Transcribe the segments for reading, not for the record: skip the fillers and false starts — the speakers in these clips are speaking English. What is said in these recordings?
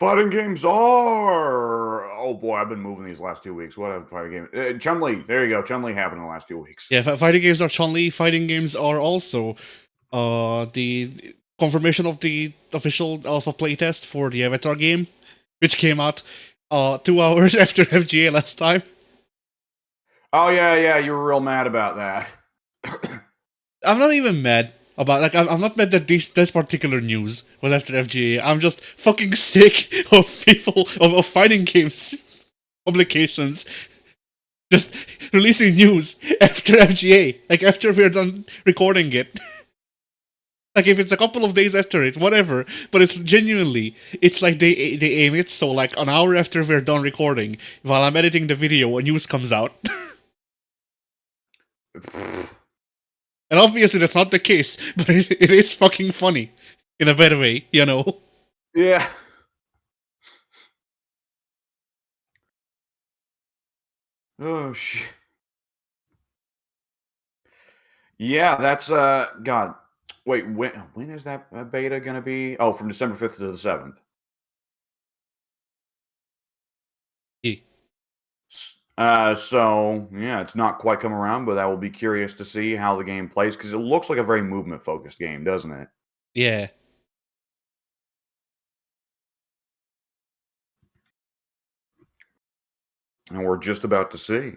Fighting games are. Oh boy, I've been moving these last 2 weeks. What have fighting game? Chun-Li. There you go. Chun-Li happened in the last 2 weeks. Yeah, fighting games are Chun-Li. Fighting games are also the confirmation of the official alpha playtest for the Avatar game, which came out 2 hours after FGA last time. Oh yeah, you were real mad about that. I'm not even mad about I'm not mad that this particular news was after FGA. I'm just fucking sick of people of fighting games publications just releasing news after FGA, like after we're done recording it. Like if it's a couple of days after it, whatever. But it's genuinely, it's like they aim it so like an hour after we're done recording, while I'm editing the video, a news comes out. And obviously that's not the case, but it is fucking funny in a better way, you know? Yeah. Oh shit. Yeah, that's God. Wait, when is that beta gonna be? Oh, from December 5th to the 7th. So yeah, it's not quite come around, but I will be curious to see how the game plays because it looks like a very movement-focused game, doesn't it? Yeah. And we're just about to see.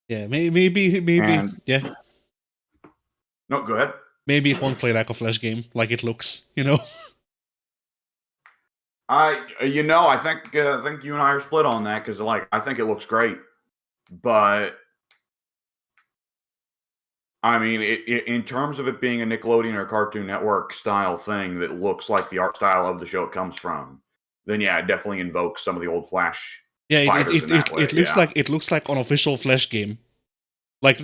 Yeah, maybe, And yeah. No, go ahead. Maybe it won't play like a Flash game, like it looks, you know? I think you and I are split on that because, like, I think it looks great, but I mean, in terms of it being a Nickelodeon or Cartoon Network style thing that looks like the art style of the show it comes from, then yeah, it definitely invokes some of the old Flash. Yeah, fighters in that way, it looks like an official Flash game. Like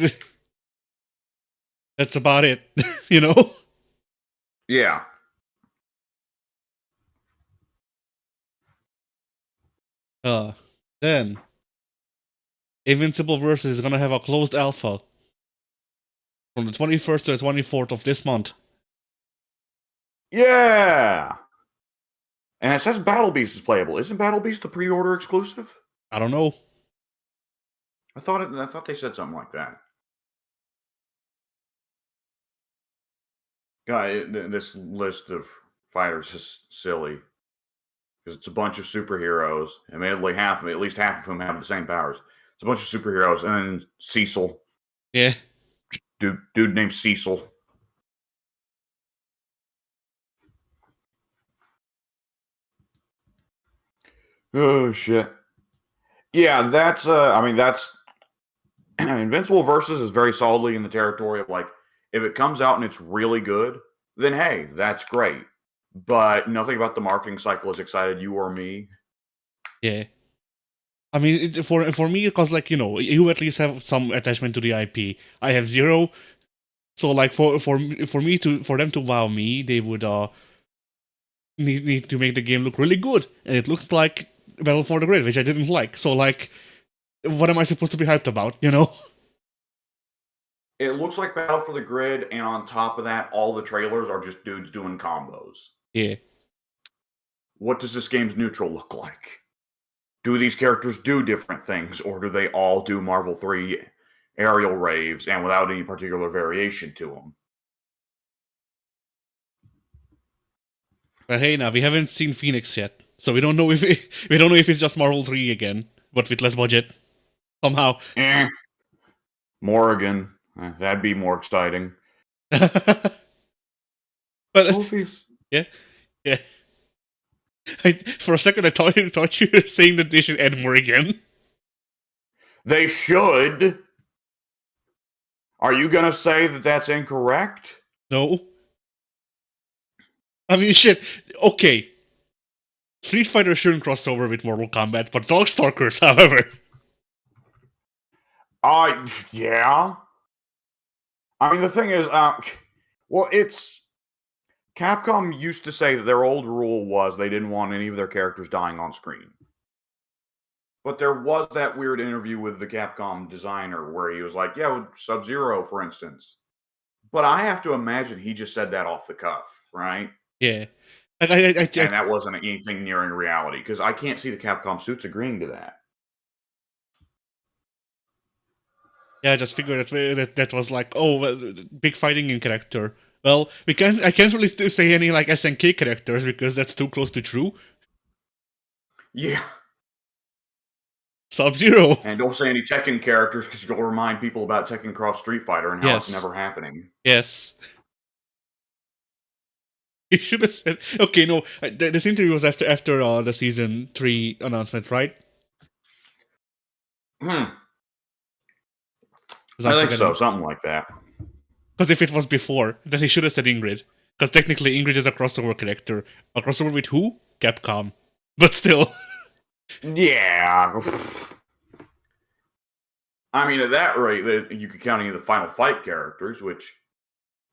that's about it, you know? Yeah. Then Invincible Versus is gonna have a closed alpha from the 21st to the 24th of this month. Yeah. And it says Battle Beast is playable. Isn't Battle Beast the pre-order exclusive? I don't know. I thought they said something like that. God, this list of fighters is silly because it's a bunch of superheroes. Admittedly, at least half of them have the same powers. It's a bunch of superheroes, and then Cecil. Yeah. Dude named Cecil. Oh shit. Yeah, that's Invincible Versus is very solidly in the territory of like, if it comes out and it's really good, then hey, that's great. But nothing about the marketing cycle has excited you or me. Yeah. I mean, for me, because like you at least have some attachment to the IP. I have zero. So like for them to wow me, they would need to make the game look really good, and it looks like Battle for the Grid, which I didn't like. So like, what am I supposed to be hyped about? You know? It looks like Battle for the Grid, and on top of that, all the trailers are just dudes doing combos. Yeah. What does this game's neutral look like? Do these characters do different things, or do they all do Marvel 3 aerial raves and without any particular variation to them? But hey, now we haven't seen Phoenix yet, so we don't know if it's just Marvel 3 again, but with less budget somehow. Morrigan, that'd be more exciting. But Movies. Yeah. For a second, I thought you were saying that they should add Morrigan. They should. Are you gonna say that that's incorrect? No. I mean, shit. Okay. Street Fighter shouldn't cross over with Mortal Kombat, but Darkstalkers, however. Yeah. I mean, the thing is, it's Capcom used to say that their old rule was they didn't want any of their characters dying on screen. But there was that weird interview with the Capcom designer where he was like, yeah, with Sub-Zero, for instance. But I have to imagine he just said that off the cuff, right? Yeah. Like and that wasn't anything nearing reality, because I can't see the Capcom suits agreeing to that. I just figured that was like, oh, well, big fighting game character. Well, I can't really say any like SNK characters because that's too close to true. Yeah. Sub-Zero. And don't say any Tekken characters, because you'll remind people about Tekken Cross Street Fighter and how it's never happening. Yes. You should have said. Okay, no. This interview was after the season 3 announcement, right? I think so, something like that. Because if it was before, then he should have said Ingrid. Because technically, Ingrid is a crossover character. A crossover with who? Capcom. But still. Yeah. I mean, at that rate, you could count any of the Final Fight characters, which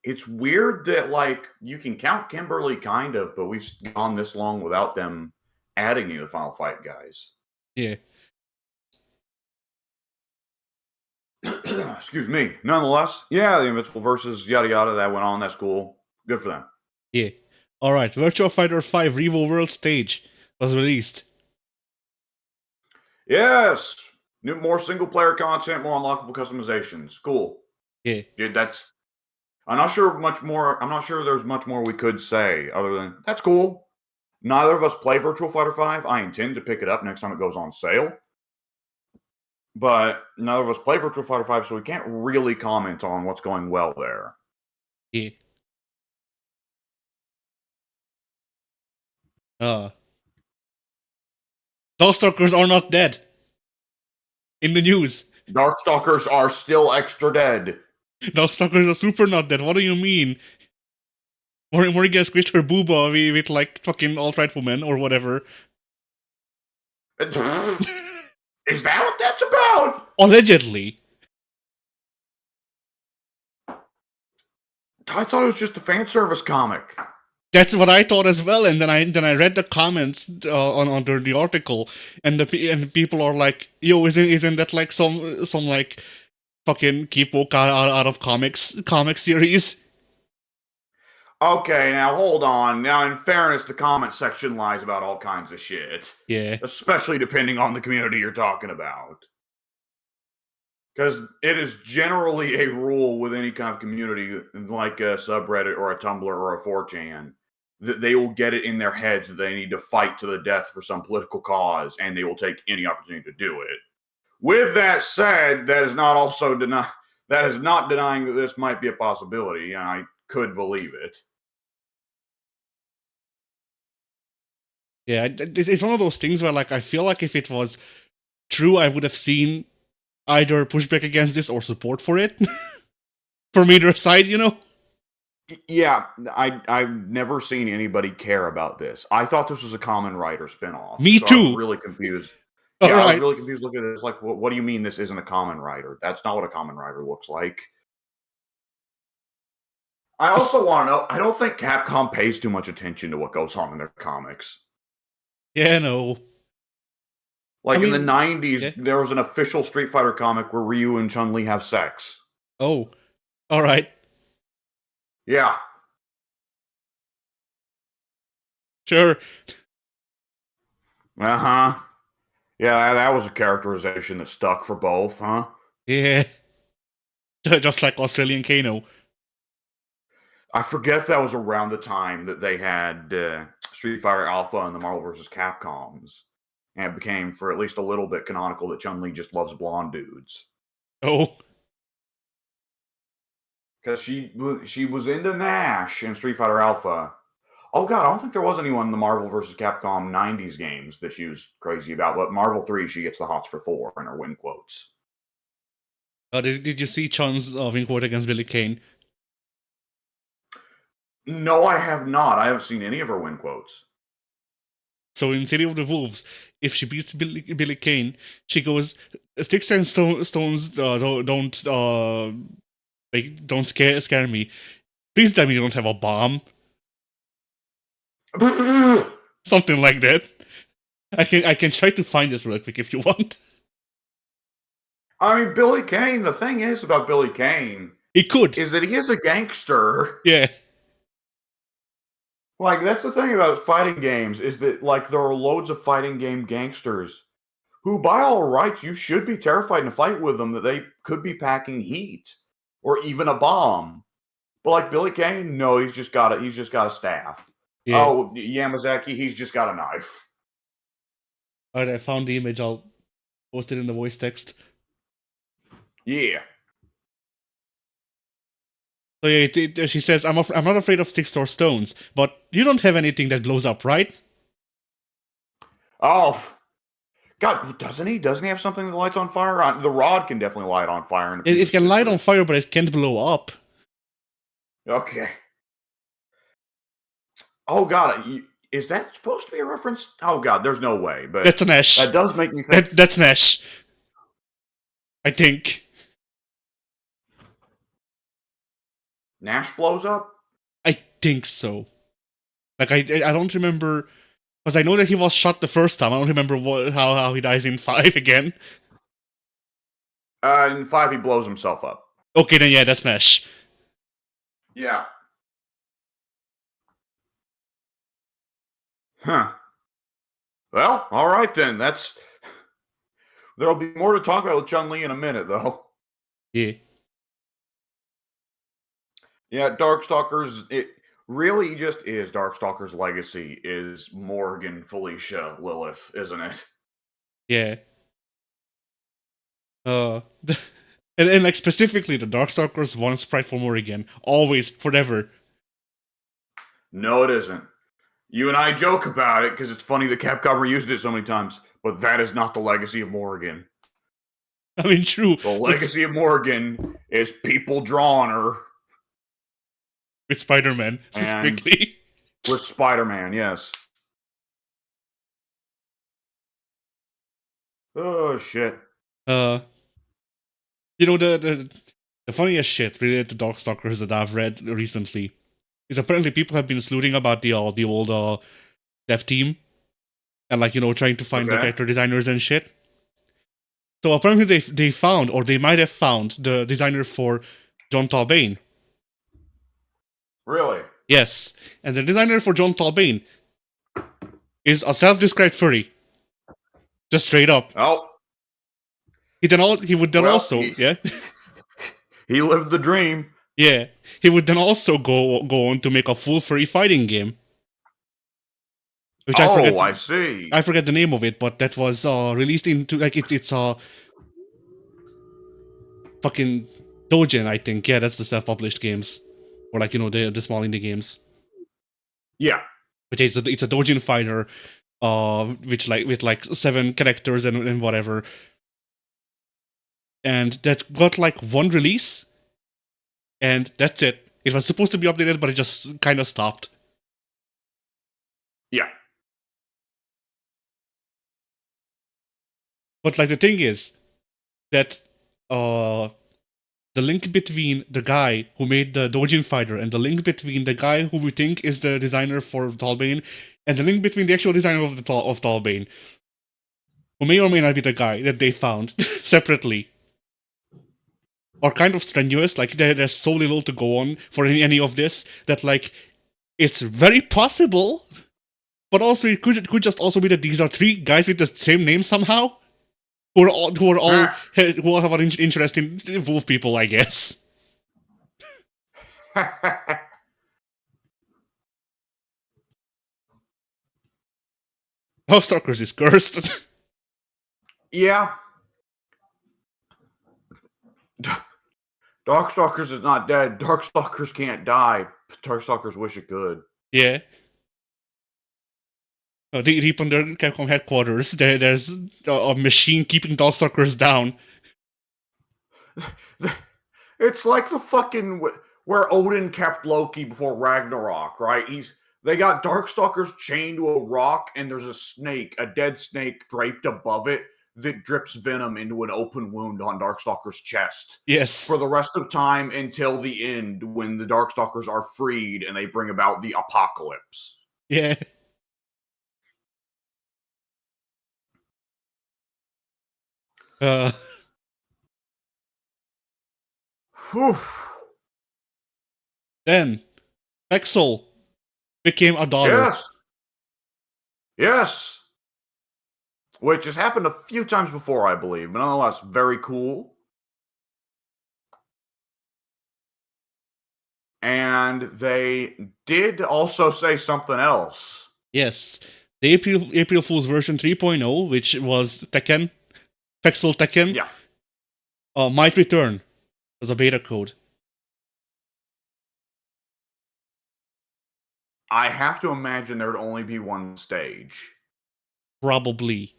it's weird that, like, you can count Kimberly kind of, but we've gone this long without them adding any of the Final Fight guys. Yeah. Excuse me. Nonetheless, yeah, the Invincible versus yada yada, that went on. That's cool. Good for them. Yeah. Alright, Virtua Fighter 5 Revo World Stage was released. Yes! More single-player content, more unlockable customizations. Cool. Yeah. Dude, that's... I'm not sure there's much more we could say other than, that's cool. Neither of us play Virtua Fighter 5. I intend to pick it up next time it goes on sale. But neither of us play Virtua Fighter 5, so we can't really comment on what's going well there. Yeah. Darkstalkers are not dead. In the news. Darkstalkers are still extra dead. Darkstalkers are super not dead. What do you mean? Morrigan squished her booba with like fucking alt-right woman or whatever. Is that what that's about? Allegedly. I thought it was just a fan service comic. That's what I thought as well, and then I read the comments under the article, and people are like, "Yo, isn't that like some like fucking keep woke out of comic series?" Okay, now hold on. Now, in fairness, the comment section lies about all kinds of shit. Yeah, especially depending on the community you're talking about. Because it is generally a rule with any kind of community, like a subreddit or a Tumblr or a 4chan, that they will get it in their heads that they need to fight to the death for some political cause, and they will take any opportunity to do it. With that said, that is not denying that this might be a possibility, and I could believe it. Yeah, it's one of those things where like I feel like if it was true, I would have seen either pushback against this or support for it. From either side, you know? Yeah, I've never seen anybody care about this. I thought this was a Kamen Rider spinoff. Me too. I was really confused. Yeah, I was really confused looking at this. Like, what do you mean this isn't a Kamen Rider? That's not what a Kamen Rider looks like. I also want to know, I don't think Capcom pays too much attention to what goes on in their comics. Yeah, no. Like, in the 90s, there was an official Street Fighter comic where Ryu and Chun-Li have sex. Oh, all right. Yeah. Sure. Uh-huh. Yeah, that was a characterization that stuck for both, huh? Yeah. Just like Australian Kano. I forget if that was around the time that they had Street Fighter Alpha and the Marvel vs. Capcoms. And it became, for at least a little bit, canonical that Chun-Li just loves blonde dudes. Oh. Because she was into Nash in Street Fighter Alpha. Oh god, I don't think there was anyone in the Marvel vs. Capcom 90s games that she was crazy about, but Marvel 3, she gets the hots for Thor in her win quotes. Did you see Chun's win quote against Billy Kane? No, I have not. I haven't seen any of her win quotes. So in City of the Wolves, if she beats Billy Kane, she goes, "Sticks and stones don't scare me. Please tell me you don't have a bomb." Something like that. I can try to find it real quick if you want. I mean, Billy Kane, the thing is about Billy Kane... He could. Is that he is a gangster. Yeah. Like, that's the thing about fighting games, is that, like, there are loads of fighting game gangsters who, by all rights, you should be terrified in a fight with them that they could be packing heat or even a bomb. But like Billy Kane, no, he's just got a staff. Yeah. Oh, Yamazaki, he's just got a knife. Alright, I found the image. I'll post it in the voice text. Yeah. So yeah, she says, I'm not afraid of sticks or stones, but you don't have anything that blows up, right? Oh, God, doesn't he? Doesn't he have something that lights on fire? The rod can definitely light on fire. In a It can light on scissors. fire, but it can't blow up. Okay. Oh God, is that supposed to be a reference? Oh God, there's no way. But That's an Ash. that does make me think. That's an Ash. I think. Nash blows up. I think so. Like I don't remember, because I know that he was shot the first time. I don't remember how he dies in 5 again. In 5, he blows himself up. Okay, then yeah, that's Nash. Yeah. Huh. Well, all right then. There'll be more to talk about with Chun-Li in a minute, though. Yeah. Yeah, Darkstalkers. It really just is. Darkstalkers' legacy is Morgan, Felicia, Lilith, isn't it? Yeah. And like specifically the Darkstalkers one sprite for Morrigan. Always, forever. No, it isn't. You and I joke about it because it's funny that Capcom reused it so many times, but that is not the legacy of Morgan. I mean, true. The legacy of Morgan is people drawing her. With Spider-Man, specifically. With Spider-Man, yes. Oh, shit. You know, the funniest shit related to Darkstalkers that I've read recently is apparently people have been sleuthing about the old dev team and, like, you know, trying to find the character designers and shit. So apparently they found, or they might have found, the designer for John Talbane. Really? Yes. And the designer for John Talbane is a self-described furry. Just straight up. Oh. He would then also, yeah. He lived the dream. Yeah. He would then also go on to make a full furry fighting game. Which I see. I forget the name of it, but that was released into, like, it's fucking Dojin, I think. Yeah, that's the self-published games. Or, like, you know, the small indie games. Yeah. But it's a Dojin fighter, with like 7 characters and whatever. And that got like 1 release, and that's it. It was supposed to be updated, but it just kind of stopped. Yeah. But like the thing is that the link between the guy who made the Dojin fighter and the link between the guy who we think is the designer for Talbane and the link between the actual designer of Talbane, who may or may not be the guy that they found separately, are kind of strenuous. Like, there's so little to go on for any of this that, like, it's very possible, but also it could just also be that these are 3 guys with the same name somehow, who all have an interest in wolf people, I guess. Darkstalkers is cursed. Yeah. Darkstalkers is not dead. Darkstalkers can't die. Darkstalkers wish it could. Yeah. Deep under Capcom headquarters, there's a machine keeping Darkstalkers down. It's like the fucking where Odin kept Loki before Ragnarok, right? They got Darkstalkers chained to a rock, and there's a snake, a dead snake, draped above it that drips venom into an open wound on Darkstalker's chest. Yes. For the rest of time until the end, when the Darkstalkers are freed and they bring about the apocalypse. Yeah. Whew. Then, Pexel became $1. Yes. Yes. Which has happened a few times before, I believe, but nonetheless, very cool. And they did also say something else. Yes. The April Fool's version 3.0, which was Tekken, Pixel Tekken, Yeah. might return as a beta code. I have to imagine there'd only be one stage. Probably.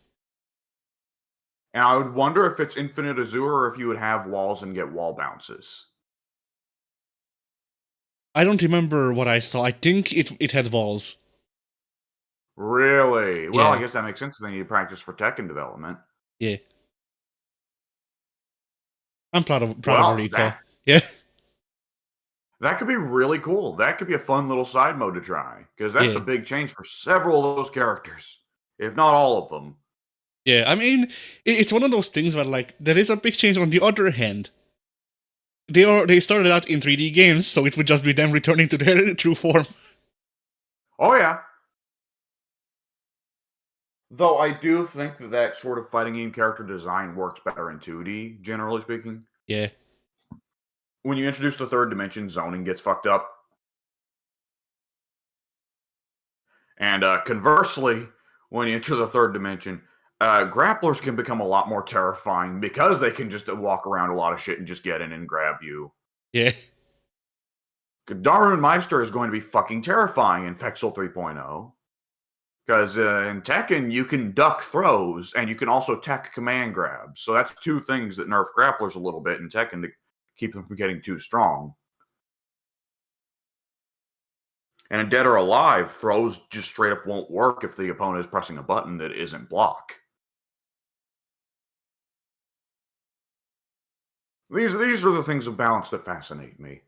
And I would wonder if it's Infinite Azure or if you would have walls and get wall bounces. I don't remember what I saw. I think it had walls. Really? Well, Yeah. I guess that makes sense. They need to practice for Tekken development. Yeah. I'm proud of Well, Arika. Yeah. that could be really cool. That could be a fun little side mode to try, because that's a Yeah. big change for several of those characters, if not all of them. Yeah, I mean, it's one of those things where, like, there is a big change. On the other hand, they started out in 3D games, so it would just be them returning to their true form. Oh, yeah. Though I do think that that sort of fighting game character design works better in 2D, generally speaking. Yeah. When you introduce the third dimension, zoning gets fucked up. And conversely, when you enter the third dimension, grapplers can become a lot more terrifying because they can just walk around a lot of shit and just get in and grab you. Yeah. Darun Meister is going to be fucking terrifying in Fexel 3.0. Because in Tekken, you can duck throws, and you can also tech command grabs. So that's two things that nerf grapplers a little bit in Tekken to keep them from getting too strong. And in Dead or Alive, throws just straight up won't work if the opponent is pressing a button that isn't block. These are the things of balance that fascinate me.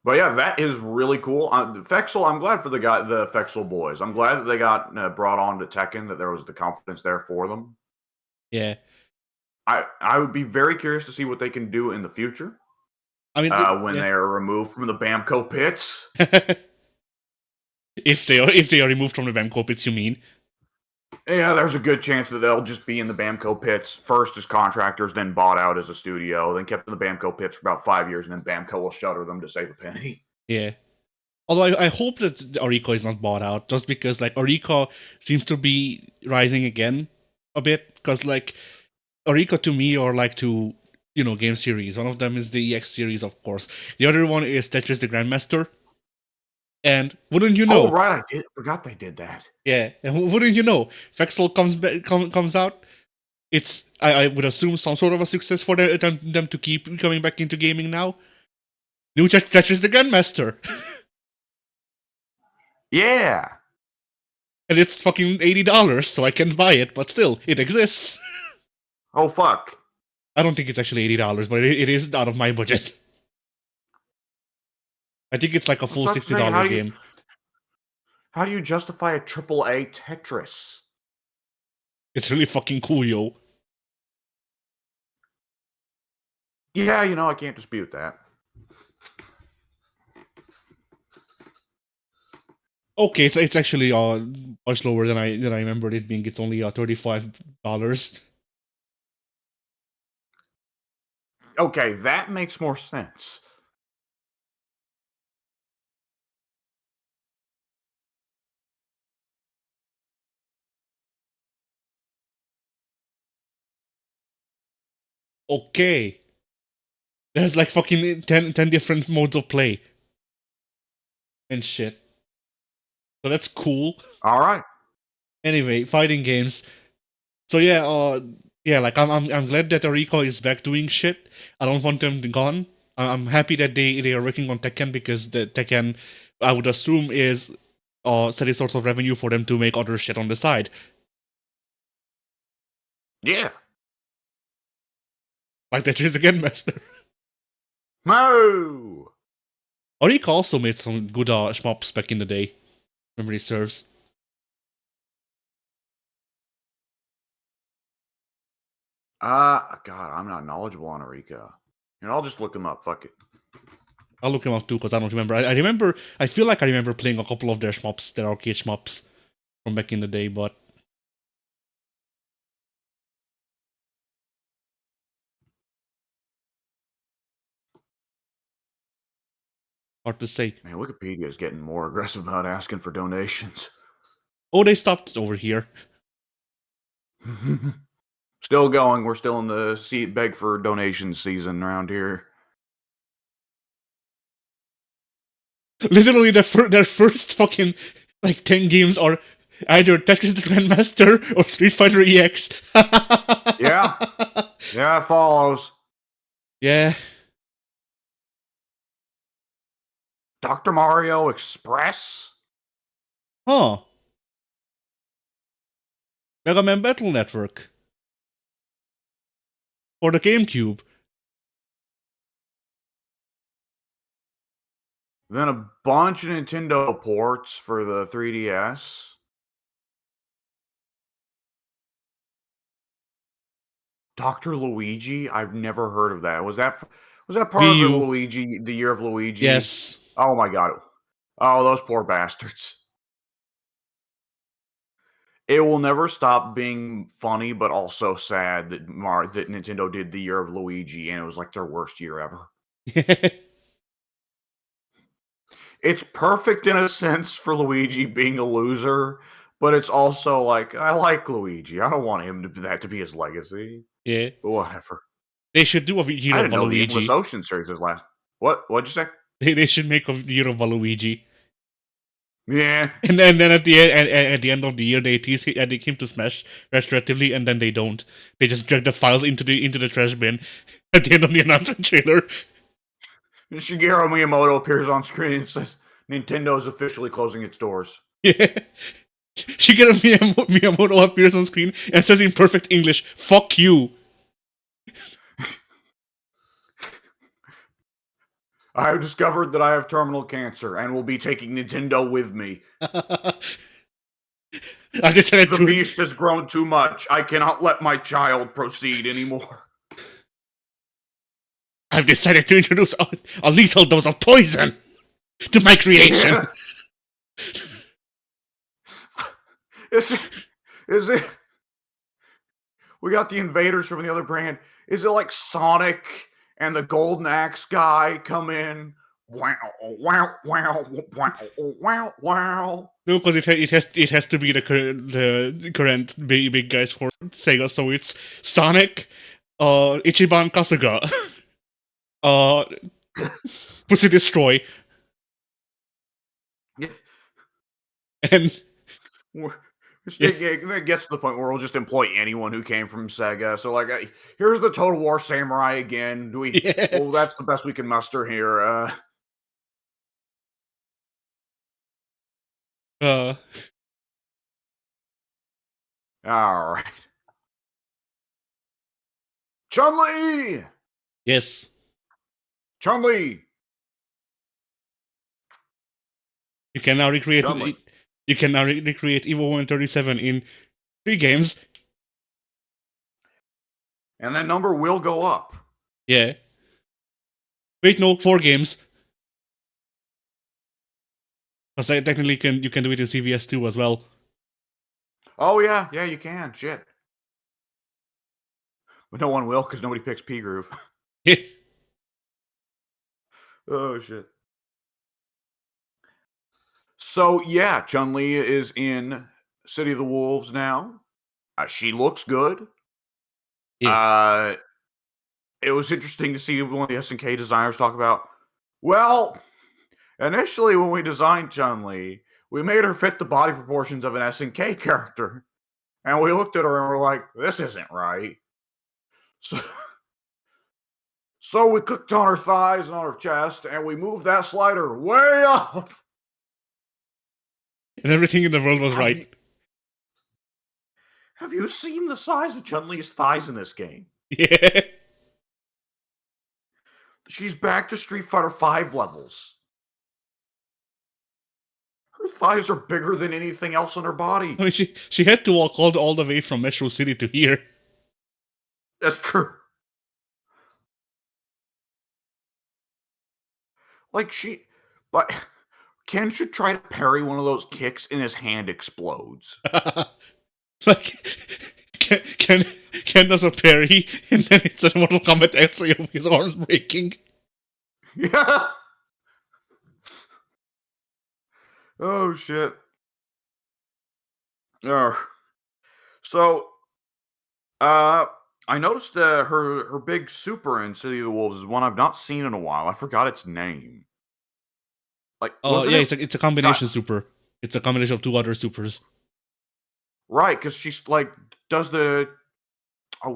But yeah, that is really cool. Fexel, I'm glad for the Fexel boys. I'm glad that they got brought on to Tekken, that there was the confidence there for them. Yeah. I would be very curious to see what they can do in the future. I mean, when they are removed from the Bamco pits. if they are removed from the Bamco pits, you mean? Yeah, there's a good chance that they'll just be in the Bamco pits first as contractors, then bought out as a studio, then kept in the Bamco pits for about 5 years, and then Bamco will shutter them to save a penny. Yeah. Although I hope that Ariko is not bought out, just because, like, Ariko seems to be rising again a bit, because, like, Ariko to me are like two, game series. One of them is the EX series, of course. The other one is Tetris the Grandmaster. And wouldn't you know? Oh, right, I forgot they did that. Yeah, and wouldn't you know? Fexel comes out. It's, I would assume, some sort of a success for them to keep coming back into gaming now. New Tetris the Grandmaster. Yeah. And it's fucking $80, so I can't buy it, but still, it exists. Oh, fuck. I don't think it's actually $80, but it is out of my budget. I think it's like a full $60 game. How do you justify a AAA Tetris? It's really fucking cool, yo. Yeah, I can't dispute that. Okay, it's actually much lower than I remembered it being. It's only $35. Okay, that makes more sense. Okay. There's like fucking 10 different modes of play. And shit. So that's cool. Alright. Anyway, fighting games. So yeah, like I'm glad that Ariko is back doing shit. I don't want them gone. I'm happy that they are working on Tekken, because the Tekken, I would assume, is steady source of revenue for them to make other shit on the side. Yeah. Like that is again, Master. Moo! Ariko also made some good shmups back in the day. Memory serves. God, I'm not knowledgeable on Arika. I'll just look them up. Fuck it. I'll look him up too because I don't remember. I remember. I feel like I remember playing a couple of their shmups, their arcade shmups from back in the day, but hard to say. Man, Wikipedia is getting more aggressive about asking for donations. Oh, they stopped over here. Still going. We're still in the beg for donations season around here. Literally, their first fucking like 10 games are either Tetris the Grandmaster or Street Fighter EX. Yeah, it follows. Yeah. Dr. Mario Express? Huh. Mega Man Battle Network. For the GameCube. Then a bunch of Nintendo ports for the 3DS. Dr. Luigi? I've never heard of that. Was that part of the year of Luigi? Yes. Oh my god. Oh, those poor bastards. It will never stop being funny, but also sad that Nintendo did the year of Luigi, and it was like their worst year ever. It's perfect in a sense for Luigi being a loser, but it's also like, I like Luigi. I don't want him to be his legacy. Yeah. But whatever. They should do a year I of didn't know the Waluigi. Endless Ocean series was last. What'd you say? They should make a year of Waluigi. Yeah. And then at the end of the year they came to Smash retroactively, and then they don't. They just drag the files into the trash bin at the end of the announcement trailer. Shigeru Miyamoto appears on screen and says, Nintendo is officially closing its doors. Yeah. Shigeru Miyamoto appears on screen and says in perfect English, "Fuck you." I have discovered that I have terminal cancer and will be taking Nintendo with me. I decided the beast has grown too much. I cannot let my child proceed anymore. I've decided to introduce a lethal dose of poison to my creation. Yeah. Is it? We got the invaders from the other brand. Is it like Sonic and the Golden Axe guy come in? Wow, wow, wow, wow, wow, wow. No, because it has to be the current big guys for Sega. So it's Sonic, Ichiban Kasuga, Pussy Destroy, and it gets to the point where we'll just employ anyone who came from Sega. So, like, here's the Total War Samurai again. Well, that's the best we can muster here. All right. Chun-Li! Yes. Chun-Li! You can now recreate Evo 137 in 3 games. And that number will go up. Yeah. Wait, no, 4 games. Because technically you can do it in CVS 2 as well. Oh yeah, you can. Shit. But no one will because nobody picks P Groove. Oh shit. So yeah, Chun-Li is in City of the Wolves now. She looks good. Yeah. It was interesting to see one of the SNK designers talk about, well, initially when we designed Chun-Li, we made her fit the body proportions of an SNK character. And we looked at her and we're like, this isn't right. So we clicked on her thighs and on her chest, and we moved that slider way up. And everything in the world was right. Have you seen the size of Chun-Li's thighs in this game? Yeah. She's back to Street Fighter V levels. Her thighs are bigger than anything else on her body. I mean, she had to walk all the way from Metro City to here. That's true. But Ken should try to parry one of those kicks and his hand explodes. Like Ken does a parry, and then it's a Mortal Kombat X-ray of his arms breaking. Yeah. Oh shit. So, I noticed her big super in City of the Wolves is one I've not seen in a while. I forgot its name. Like, Oh wasn't yeah, it it's a combination super. It's a combination of two other supers. right? Because she's like does the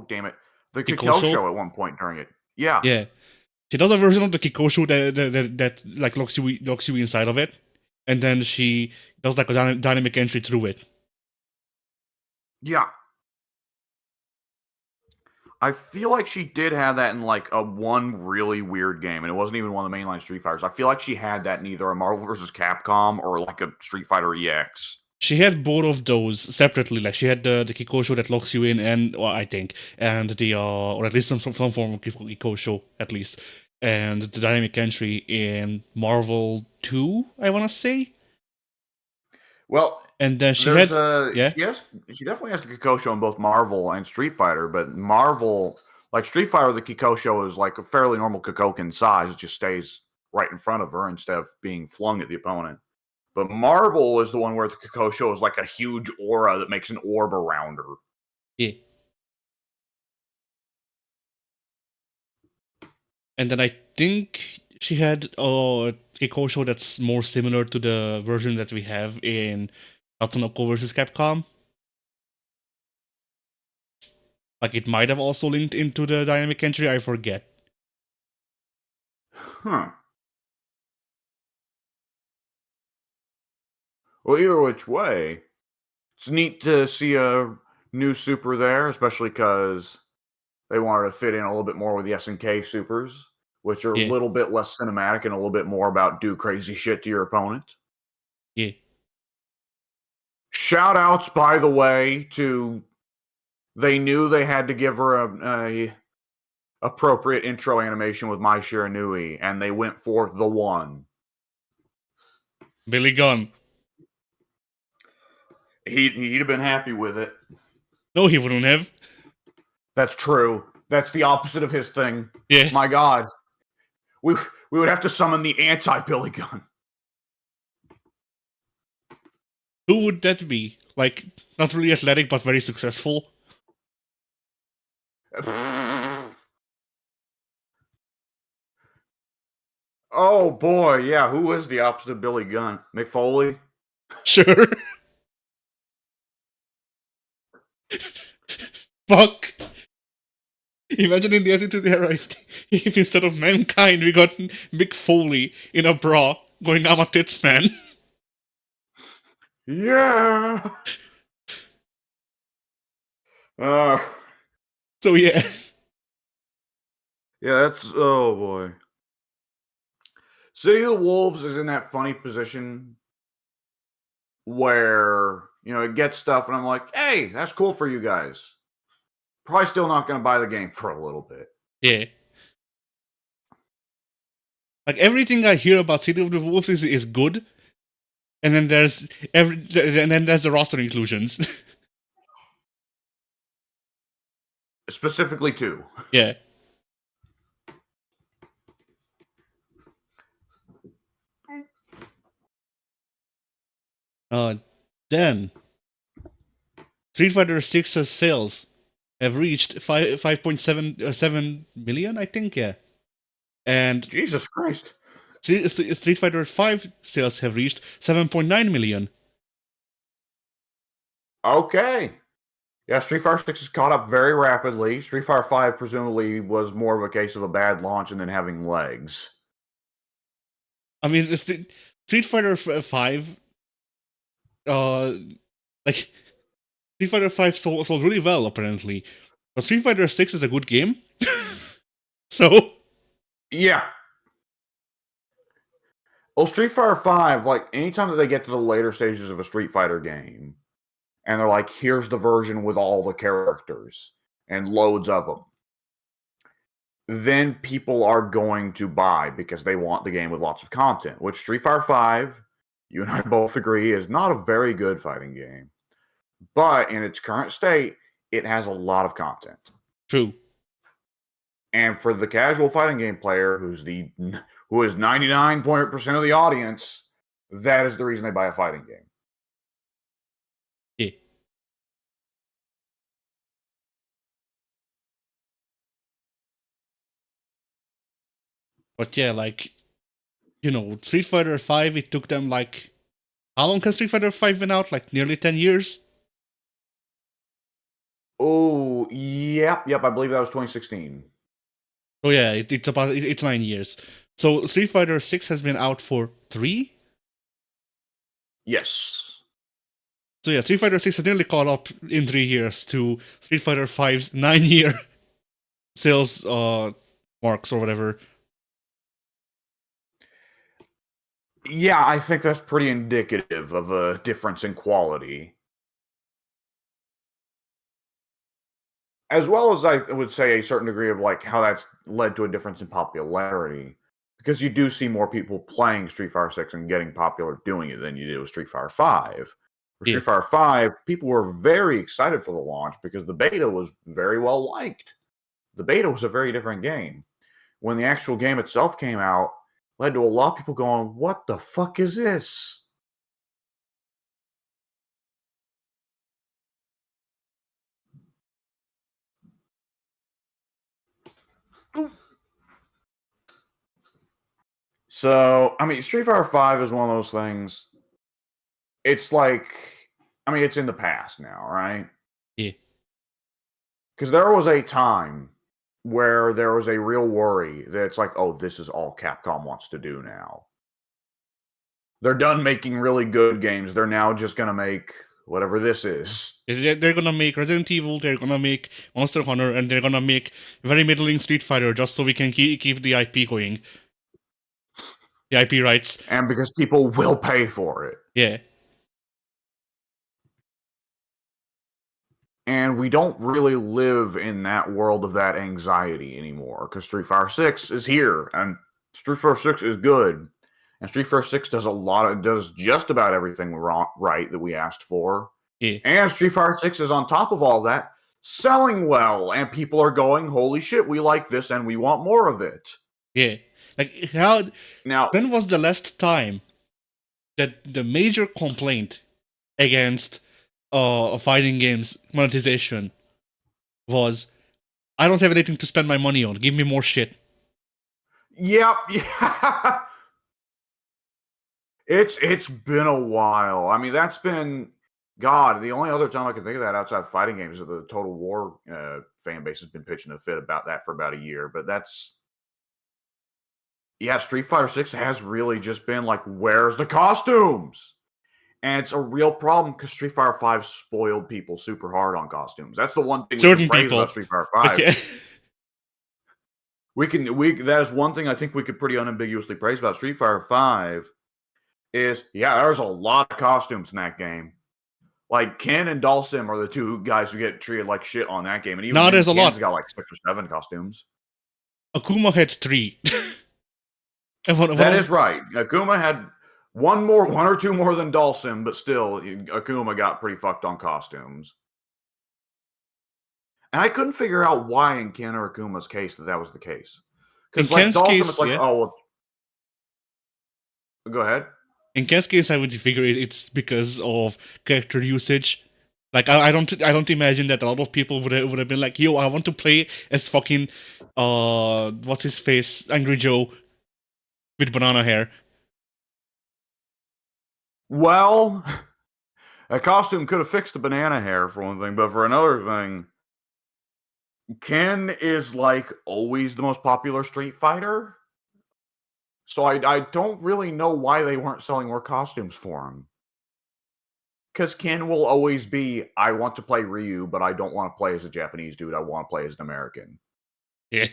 damn it, the Kikel show at one point during it. Yeah. Yeah. She does a version of the Kikosho that like locks you inside of it, and then she does like a dynamic entry through it. Yeah. I feel like she did have that in like a one really weird game, and it wasn't even one of the mainline Street Fighters. I feel like she had that in either a Marvel vs. Capcom or like a Street Fighter EX. She had both of those separately. Like she had the Kikosho that locks you in, and I think, and the or at least some form of Kikosho at least, and the dynamic entry in Marvel 2, I want to say. Well, and then she there's she definitely has the Kikosho in both Marvel and Street Fighter, but Marvel, like Street Fighter, the Kikosho is like a fairly normal Kikoken size. It just stays right in front of her instead of being flung at the opponent. But Marvel is the one where the Kikosho is like a huge aura that makes an orb around her. Yeah. And then I think she had a Kikosho that's more similar to the version that we have in Tatsunoko vs. Capcom. Like it might have also linked into the dynamic entry, I forget. Huh. Well, either which way, it's neat to see a new super there, especially because they wanted to fit in a little bit more with the SNK supers, which are a little bit less cinematic and a little bit more about do crazy shit to your opponent. Yeah. Shout outs, by the way, to they knew they had to give her a appropriate intro animation with Mai Shiranui, and they went for the one. Billy Gunn. He'd have been happy with it. No, he wouldn't have. That's true. That's the opposite of his thing. Yeah. My God. We would have to summon the anti-Billy Gunn. Who would that be? Like, not really athletic, but very successful? Oh boy, yeah. Who is the opposite of Billy Gunn? Mick Foley? Sure. Fuck. Imagine in the Attitude Era if instead of Mankind we got Mick Foley in a bra going, I'm a tits man. Yeah. So yeah. Yeah, that's oh boy. City of the Wolves is in that funny position where, it gets stuff and I'm like, hey, that's cool for you guys. Probably still not going to buy the game for a little bit. Yeah. Like everything I hear about City of the Wolves is good. And then there's the roster inclusions. Specifically two. Yeah. Then Street Fighter 6's sales have reached 5.7 million, I think, yeah. And Jesus Christ. Street Fighter 5 sales have reached 7.9 million. Okay. Yeah, Street Fighter 6 has caught up very rapidly. Street Fighter 5 presumably was more of a case of a bad launch and then having legs. I mean, Street Fighter 5, like, Street Fighter 5 sold really well, apparently. But Street Fighter 6 is a good game. So... Yeah. Well, Street Fighter 5, like, anytime that they get to the later stages of a Street Fighter game, and they're like, here's the version with all the characters, and loads of them. then people are going to buy because they want the game with lots of content, which Street Fighter V, you and I both agree, is not a very good fighting game. But in its current state, it has a lot of content. True. And for the casual fighting game player, who is 99% of the audience, that is the reason they buy a fighting game. Yeah. But yeah, like, Street Fighter V, it took them like, how long has Street Fighter V been out? Like nearly 10 years? Oh, yep, I believe that was 2016. Oh yeah, it's 9 years. So Street Fighter 6 has been out for 3? Yes. So yeah, Street Fighter 6 has nearly caught up in 3 years to Street Fighter V's 9-year sales marks or whatever. Yeah, I think that's pretty indicative of a difference in quality. As well as I would say a certain degree of like how that's led to a difference in popularity. Because you do see more people playing Street Fighter 6 and getting popular doing it than you did with Street Fighter 5. For Street Fighter 5, people were very excited for the launch because the beta was very well liked. The beta was a very different game. When the actual game itself came out, led to a lot of people going, "What the fuck is this?" So, I mean, Street Fighter 5 is one of those things. It's like, I mean, it's in the past now, right? Yeah. Because there was a time where there was a real worry that it's like, oh, this is all Capcom wants to do now. They're done making really good games. They're now just going to make whatever this is. They're going to make Resident Evil, they're going to make Monster Hunter, and they're going to make very middling Street Fighter just so we can keep the IP going. The IP rights. And because people will pay for it. Yeah. And we don't really live in that world of that anxiety anymore because Street Fighter 6 is here and Street Fighter 6 is good. And Street Fighter 6 does just about everything right that we asked for. Yeah. And Street Fighter 6 is on top of all that, selling well, and people are going, holy shit, we like this and we want more of it. Yeah. Like, when was the last time that the major complaint against fighting games monetization was, I don't have anything to spend my money on, give me more shit? Yep, yeah. It's been a while. I mean, that's been, God, the only other time I can think of that outside of fighting games is that the Total War fan base has been pitching a fit about that for about a year. But that's, yeah, Street Fighter 6 has really just been like, where's the costumes? And it's a real problem because Street Fighter 5 spoiled people super hard on costumes. That's the one thing we can praise about Street Fighter 5. Okay. That is one thing I think we could pretty unambiguously praise about Street Fighter 5 is, yeah, there's a lot of costumes in that game. Like, Ken and Dhalsim are the two guys who get treated like shit on that game. And even there's Ken's a lot. Got like 6 or 7 costumes. Akuma had 3. That is right. Akuma had one or two more than Dhalsim, but still, Akuma got pretty fucked on costumes. And I couldn't figure out why in Ken or Akuma's case that was the case. Because like Ken's Dhalsim, case, it's like, yeah. oh, well, go ahead. In Ken's case, I would figure it's because of character usage. Like, I don't imagine that a lot of people would have been like, yo, I want to play as fucking what's his face, Angry Joe with banana hair. Well, a costume could have fixed the banana hair for one thing, but for another thing, Ken is like always the most popular Street Fighter. So I don't really know why they weren't selling more costumes for him. Because Ken will always be, I want to play Ryu, but I don't want to play as a Japanese dude. I want to play as an American. Yeah.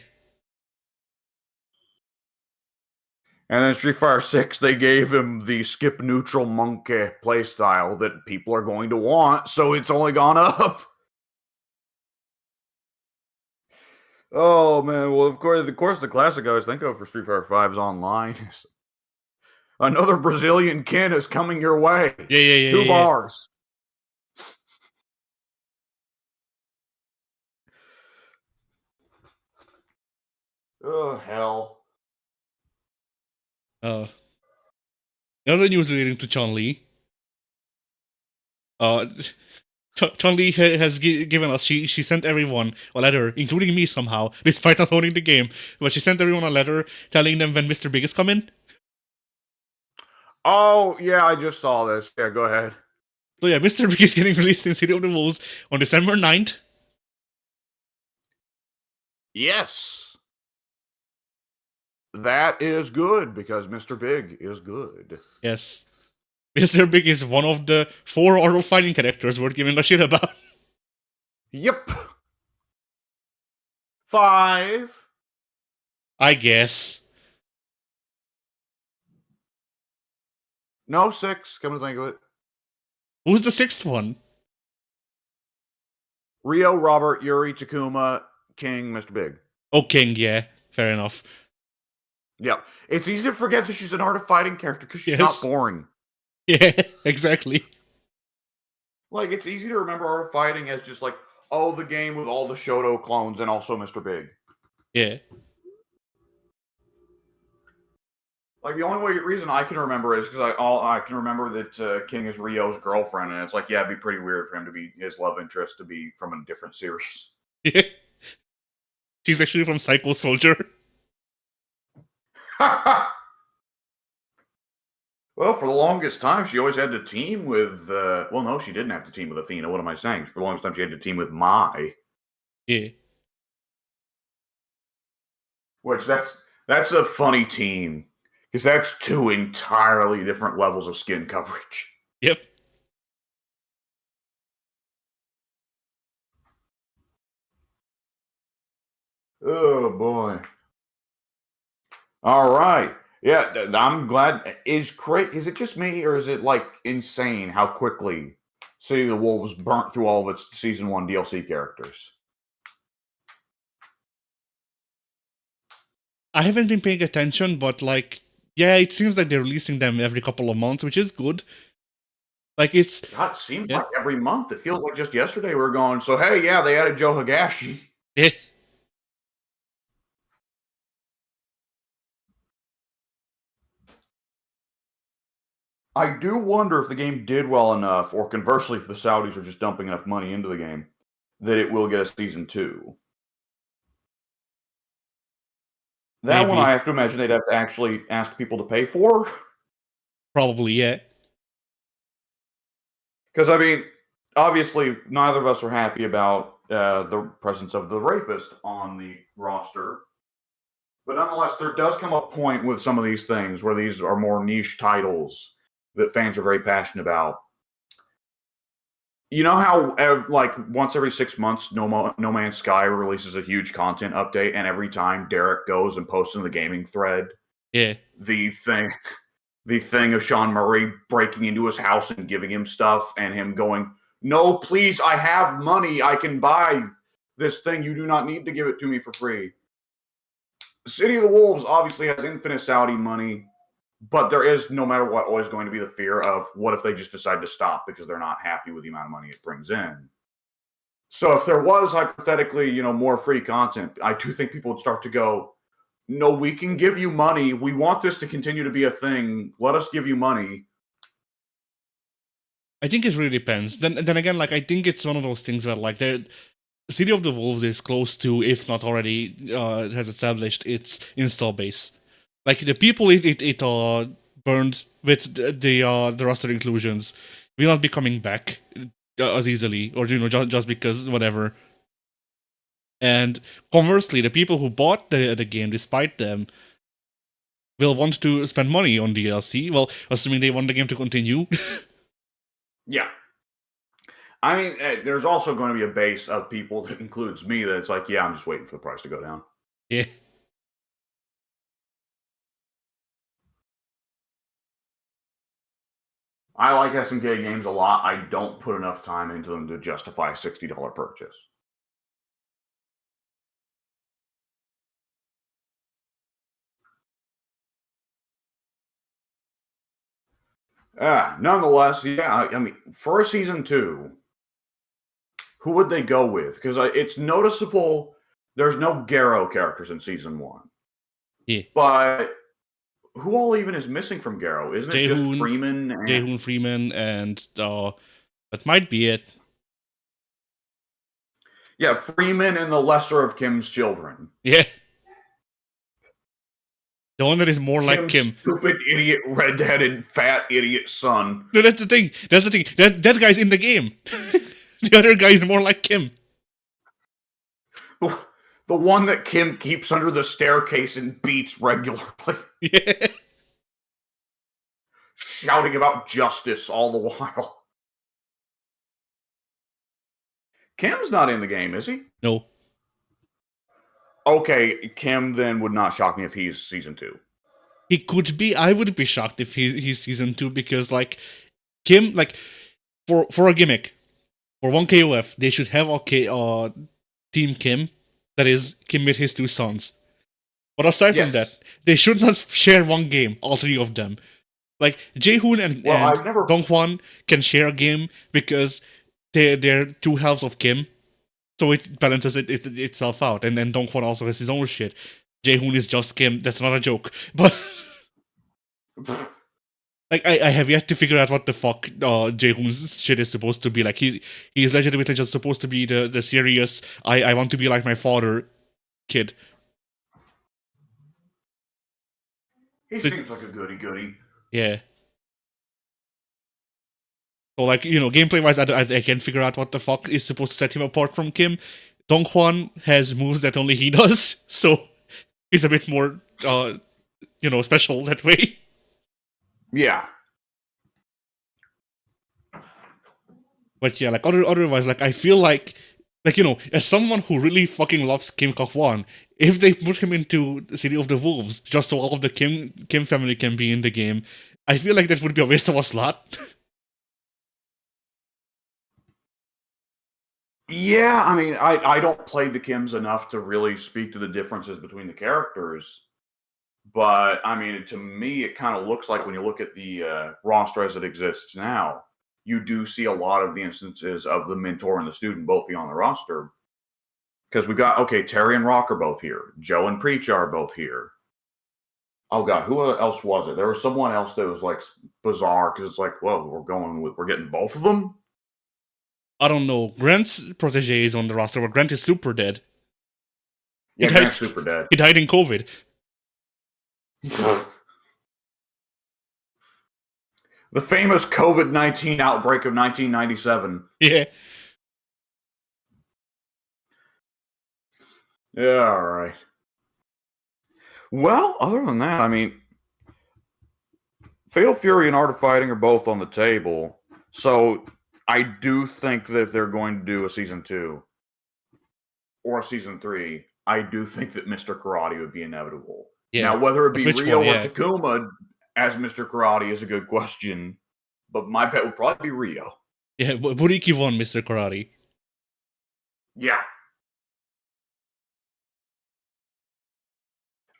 And then Street Fighter 6, they gave him the skip neutral monkey playstyle that people are going to want, so it's only gone up. Oh man, well of course the classic I always think of for Street Fighter V's online is another Brazilian kin is coming your way. Yeah, yeah, yeah, Two yeah, yeah. bars. Oh hell. Uh, Another news relating to Chun-Li. Uh, Chun-Li has given us, she sent everyone a letter, including me somehow, despite not owning the game, but she sent everyone a letter telling them when Mr. Big is coming. Oh yeah, I just saw this. Yeah, go ahead. So yeah, Mr. Big is getting released in City of the Wolves on December 9th. Yes. That is good because Mr. Big is good. Yes. Mr. Big is one of the 4 auto fighting characters worth giving a shit about. Yep. 5. I guess. No, 6, come to think of it. Who's the 6th one? Rio, Robert, Yuri, Takuma, King, Mr. Big. Oh, King, yeah. Fair enough. Yep. It's easy to forget that she's an art of fighting character because she's Yes. not boring. Yeah, exactly. Like, it's easy to remember art of fighting as just like, oh, the game with all the Shoto clones and also Mr. Big. Yeah. Like, the only reason I can remember it is because I can remember that King is Rio's girlfriend, and it's like, yeah, it'd be pretty weird for him to be his love interest to be from a different series. Yeah. She's actually from Psycho Soldier. Well, for the longest time, she always had to team with. Well, no, she didn't have to team with Athena. What am I saying? For the longest time, she had to team with Mai, Yeah. which that's a funny team because that's 2 entirely different levels of skin coverage. Yep. Oh boy! All right, yeah, I'm glad. Is it just me or is it like insane how quickly City of the Wolves burnt through all of its season 1 DLC characters? I haven't been paying attention, but like, yeah, it seems like they're releasing them every couple of months, which is good. Like, it's. God, it seems Yeah. like every month. It feels like just yesterday we were going. So hey, yeah, they added Joe Higashi. Yeah. I do wonder if the game did well enough, or conversely, if the Saudis are just dumping enough money into the game, that it will get a season 2. That one, Maybe. I have to imagine they'd have to actually ask people to pay for. Probably, yeah. Because, I mean, obviously, neither of us are happy about the presence of the rapist on the roster. But nonetheless, there does come a point with some of these things where these are more niche titles that fans are very passionate about. You know how like once every 6 months, No Man's Sky releases a huge content update, and every time Derek goes and posts in the gaming thread Yeah. the thing of Sean Murray breaking into his house and giving him stuff, and him going, "No, please, I have money. I can buy this thing. You do not need to give it to me for free." City of the Wolves obviously has infinite Saudi money, but there is, no matter what, always going to be the fear of what if they just decide to stop because they're not happy with the amount of money it brings in. So if there was hypothetically, more free content, I do think people would start to go, no, we can give you money. We want this to continue to be a thing. Let us give you money. I think it really depends. Then again, like, I think it's one of those things where, like, the City of the Wolves is close to, if not already, has established its install base. Like, the people it burned with the roster inclusions will not be coming back as easily, or just because whatever. And conversely, the people who bought the game despite them will want to spend money on DLC. Well, assuming they want the game to continue. Yeah. I mean, there's also going to be a base of people that includes me that it's like, yeah, I'm just waiting for the price to go down. Yeah. I like SNK games a lot. I don't put enough time into them to justify a $60 purchase. Nonetheless, yeah. I mean, for a season 2, who would they go with? Because it's noticeable there's no Garrow characters in season 1. Yeah. But who all even is missing from Garrow? Isn't it just Jae-hoon, Freeman? And... Jae-hoon, Freeman, and that might be it. Yeah, Freeman and the lesser of Kim's children. Yeah. The one that is more like Kim's Kim. stupid, idiot, red-headed, fat, idiot son. No, that's the thing. That's the thing. That guy's in the game. The other guy is more like Kim. The one that Kim keeps under the staircase and beats regularly. Yeah. Shouting about justice all the while. Kim's not in the game, is he? No. Okay, Kim then would not shock me if he's season 2. He could be. I would be shocked if he's season 2 because, like, Kim, like, for a gimmick, for one KOF, they should have Team Kim, that is Kim with his 2 sons. But aside from that, they should not share one game, all 3 of them. Like, Jae-hoon and Dong-hwan can share a game because they're 2 halves of Kim, so it balances itself out. And then Dong-hwan also has his own shit. Jae-hoon is just Kim. That's not a joke. But like, I have yet to figure out what the fuck Jae-hoon's shit is supposed to be. Like, he's legitimately just supposed to be the serious, I want to be like my father kid. He seems like a goody-goody. Yeah. So, like, you know, gameplay-wise, I can't figure out what the fuck is supposed to set him apart from Kim. Dong-hwan has moves that only he does, so he's a bit more, special that way. Yeah. But yeah, like, otherwise, like, I feel like, you know, as someone who really fucking loves Kim Kok-hwan, if they put him into City of the Wolves, just so all of the Kim family can be in the game, I feel like that would be a waste of a slot. Yeah, I mean, I don't play the Kims enough to really speak to the differences between the characters. But, I mean, to me, it kind of looks like when you look at the roster as it exists now, you do see a lot of the instances of the mentor and the student both be on the roster. Because we got, okay, Terry and Rock are both here. Joe and Preach are both here. Oh, God, who else was it? There was someone else that was, like, bizarre, because it's like, whoa, we're getting both of them? I don't know. Grant's protege is on the roster, but Grant is super dead. Yeah, Grant's super dead. He died in COVID. The famous COVID-19 outbreak of 1997. Yeah. Yeah, all right. Well, other than that, I mean, Fatal Fury and Art of Fighting are both on the table. So I do think that if they're going to do a season 2 or a season 3, I do think that Mr. Karate would be inevitable. Yeah. Now, whether it be Rio or Takuma as Mr. Karate is a good question, but my bet would probably be Rio. Yeah, Buriki won Mr. Karate. Yeah.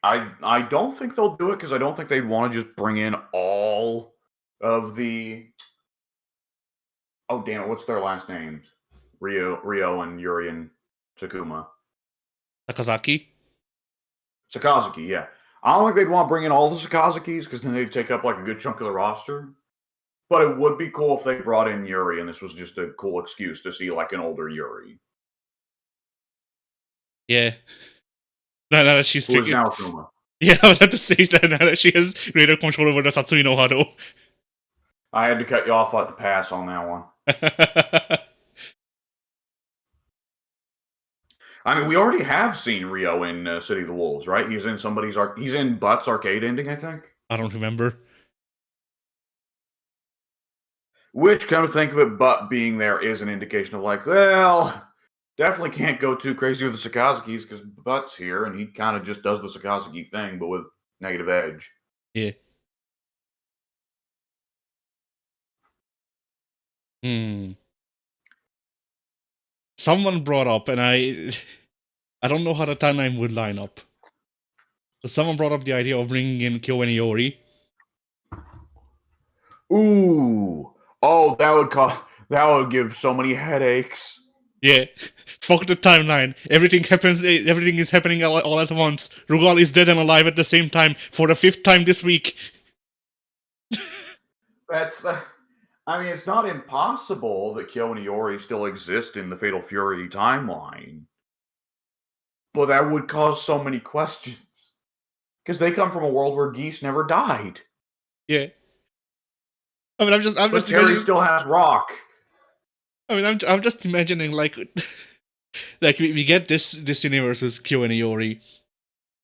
I don't think they'll do it because I don't think they'd want to just bring in all of the... Oh, damn it. What's their last names? Rio and Yuri and Takuma. Sakazaki, yeah. I don't think they'd want to bring in all the Sakazakis because then they'd take up like a good chunk of the roster. But it would be cool if they brought in Yuri and this was just a cool excuse to see like an older Yuri. Yeah. Now that she's who is now Akuma. Yeah, I was about to say that now that she has greater control over the Satsui no Hado. I had to cut you off at the pass on that one. I mean, we already have seen Rio in City of the Wolves, right? He's in Butt's arcade ending, I think. I don't remember. Which, come to think of it, Butt being there is an indication of like, well, definitely can't go too crazy with the Sakazakis because Butt's here and he kind of just does the Sakazaki thing, but with negative edge. Yeah. Someone brought up, and I don't know how the timeline would line up. But someone brought up the idea of bringing in Kyo and Iori. Ooh. Oh, that would give so many headaches. Yeah. Fuck the timeline. Everything is happening all at once. Rugal is dead and alive at the same time for the 5th time this week. I mean, it's not impossible that Kyo and Iori still exist in the Fatal Fury timeline. But that would cause so many questions. Because they come from a world where Geese never died. Yeah. I mean, but Terry still has Rock. I mean, I'm just imagining like we get this universe's Kyo and Iori.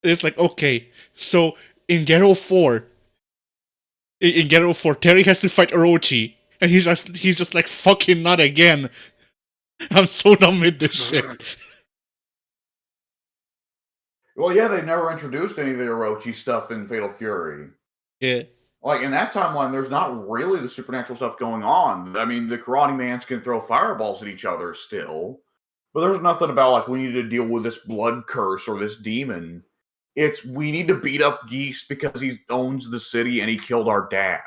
It's like, okay, so in Garo 4, Terry has to fight Orochi, and he's just like, fucking not again. I'm so done with this shit. Well, yeah, they've never introduced any of the Orochi stuff in Fatal Fury. Yeah. Like, in that timeline, there's not really the supernatural stuff going on. I mean, the Karate Mans can throw fireballs at each other still. But there's nothing about, like, we need to deal with this blood curse or this demon. It's, we need to beat up Geese because he owns the city and he killed our dad.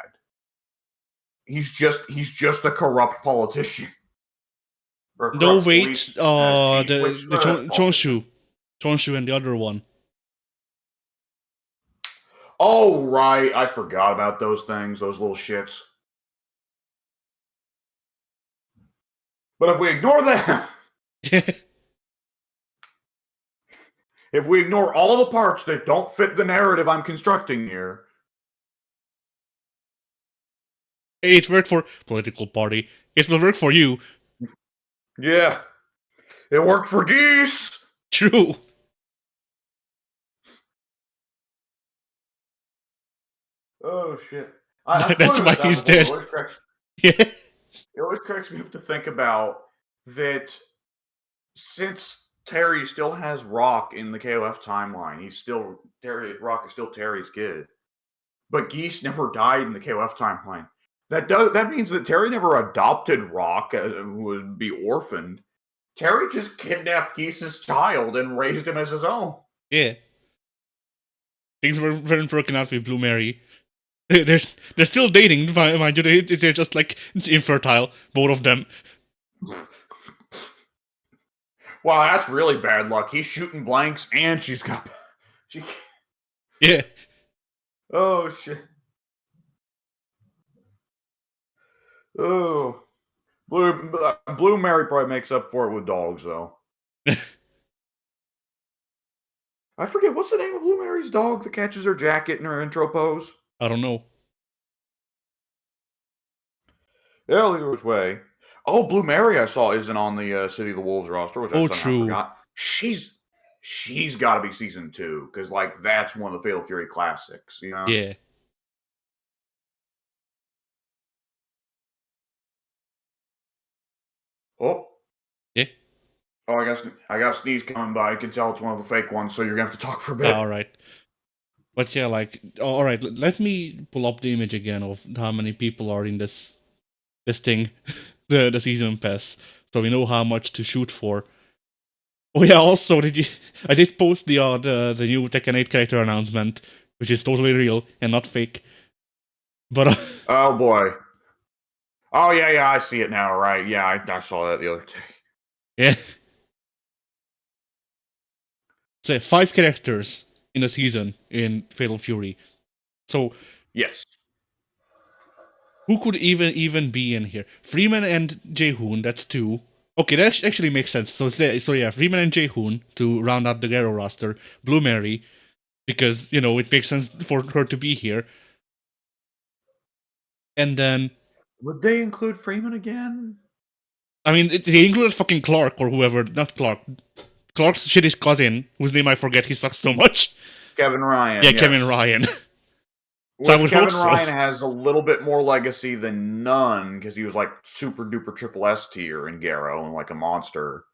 He's just a corrupt politician. No, wait, the Chonshu and the other one. Oh, right. I forgot about those things, those little shits. But if we ignore them, if we ignore all the parts that don't fit the narrative I'm constructing here. It worked for political party. It will work for you. Yeah. It worked for Geese. True. Oh, shit. That's why he's dead. Yeah. It always cracks me up to think about that since Terry still has Rock in the KOF timeline, Rock is still Terry's kid. But Geese never died in the KOF timeline. That means that Terry never adopted Rock, who would be orphaned. Terry just kidnapped Geese's child and raised him as his own. Yeah. Things weren't broken out with Blue Mary. They're still dating, mind you. They're just like infertile, both of them. Wow, that's really bad luck. He's shooting blanks and she's got. Yeah. Oh shit. Oh. Blue Mary probably makes up for it with dogs, though. I forget, what's the name of Blue Mary's dog that catches her jacket in her intro pose? I don't know. Yeah, either which way. Oh, Blue Mary I saw isn't on the City of the Wolves roster, which I somehow forgot. She's got to be season 2, because like that's one of the Fatal Fury classics, you know? Yeah. Oh. Yeah. Oh, I got Sneeze coming by. You can tell it's one of the fake ones, so you're gonna have to talk for a bit. All right. But yeah, like, all right. Let me pull up the image again of how many people are in this thing, the season pass, so we know how much to shoot for. Oh yeah. Also, I did post the new Tekken 8 character announcement, which is totally real and not fake. But oh boy. Oh yeah, I see it now. Right? Yeah, I saw that the other day. Yeah. So 5 characters in a season in Fatal Fury. So yes. Who could even be in here? Freeman and Jae-hoon, that's 2. Okay, that actually makes sense. So yeah, Freeman and Jae-hoon to round out the Garo roster. Blue Mary, because, you know, it makes sense for her to be here. And then... Would they include Freeman again? I mean, they included fucking Clark or whoever. Not Clark. Clark's shitty cousin, whose name I forget, he sucks so much. Kevin Ryan. Yeah, yes. Kevin Ryan. So Kevin Ryan has a little bit more legacy than none, because he was like super duper triple S tier in Garo and like a monster.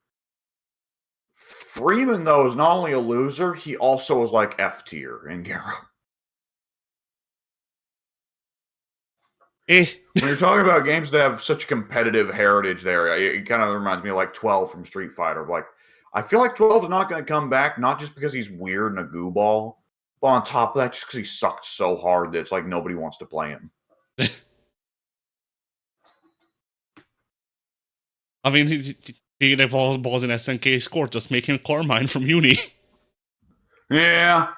Freeman, though, is not only a loser, he also is like F tier in Garo. When you're talking about games that have such competitive heritage there, it kind of reminds me of like 12 from Street Fighter. Like, I feel like 12 is not going to come back, not just because he's weird and a goo ball, but on top of that, just because he sucked so hard that it's like nobody wants to play him. I mean, the balls in SNK score, just make him Carmine from Uni. Yeah.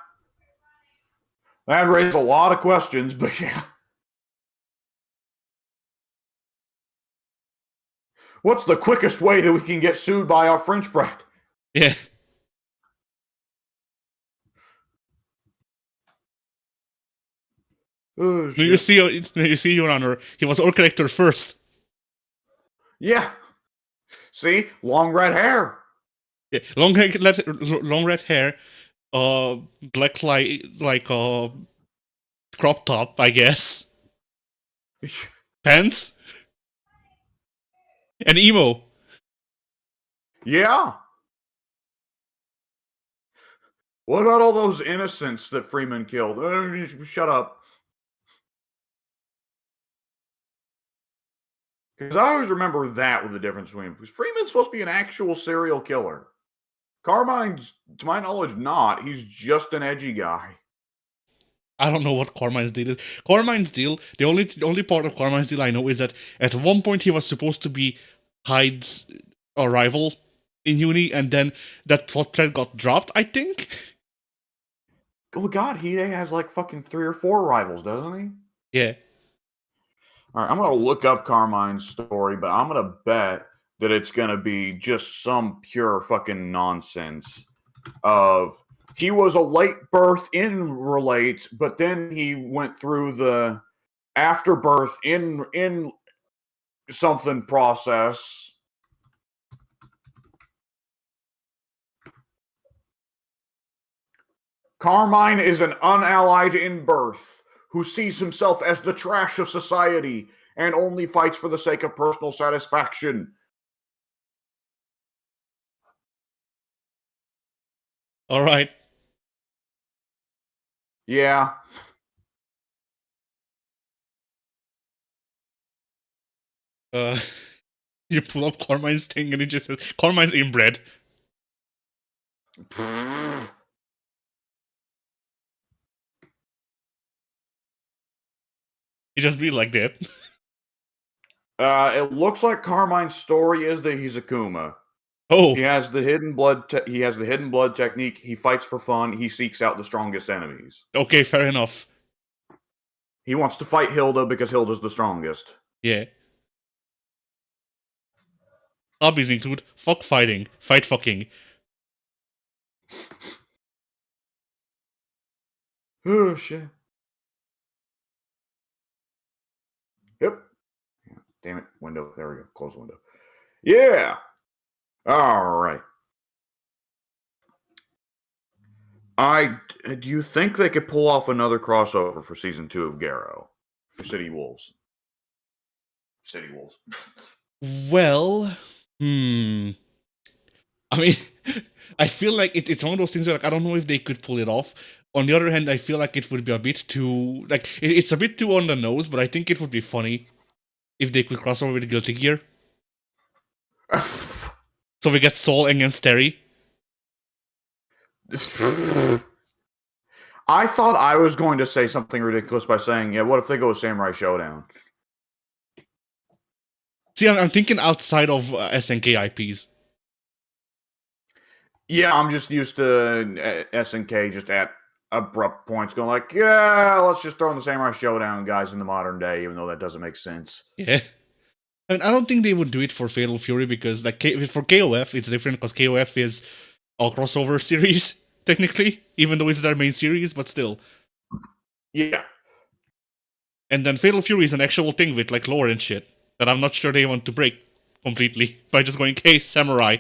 That raised a lot of questions, but yeah. What's the quickest way that we can get sued by our French bread? Yeah. Oh, You shit. see, Your Honor, he was our collector first. Yeah. See? Long red hair. Yeah, long red hair, black crop top, I guess, pants, and emo. Yeah. What about all those innocents that Freeman killed? Shut up. Because I always remember that with the difference between because Freeman's supposed to be an actual serial killer. Carmine's, to my knowledge, not. He's just an edgy guy. I don't know what Carmine's deal is. Carmine's deal, the only part of Carmine's deal I know is that at one point he was supposed to be Hyde's rival in Uni, and then that plot thread got dropped, I think. Oh God, he has like fucking 3 or 4 rivals, doesn't he? Yeah. All right, I'm gonna look up Carmine's story, but I'm gonna bet that it's gonna be just some pure fucking nonsense of he was a late birth in Relate, but then he went through the afterbirth in something process. Carmine is an unallied in birth who sees himself as the trash of society and only fights for the sake of personal satisfaction. All right. Yeah. You pull up Carmine's thing and it just says Carmine's inbred. He just be like that. It looks like Carmine's story is that he's a Kuma. Oh, He has the hidden blood. He has the hidden blood technique. He fights for fun. He seeks out the strongest enemies. okay, fair enough. He wants to fight Hilda because Hilda's the strongest. Yeah. Hobbies include fuck fighting, fight fucking. Oh shit. Yep. Damn it. Window. There we go. Close the window. Yeah. All right. Do you think they could pull off another crossover for season 2 of Garrow for City Wolves? City Wolves. Well, I mean, I feel like it's one of those things where, like, I don't know if they could pull it off. On the other hand, I feel like it would be a bit too, like, it's a bit too on the nose, but I think it would be funny if they could cross over with Guilty Gear. So we get Soul against Terry. I thought I was going to say something ridiculous by saying, yeah, what if they go with Samurai Showdown? See, I'm thinking outside of SNK IPs. Yeah, I'm just used to SNK just at abrupt points going like, yeah, let's just throw in the Samurai Showdown guys in the modern day, even though that doesn't make sense. Yeah. And I don't think they would do it for Fatal Fury because, like, for KOF, it's different because KOF is a crossover series, technically, even though it's their main series, but still. Yeah. And then Fatal Fury is an actual thing with, like, lore and shit that I'm not sure they want to break completely by just going, hey, samurai.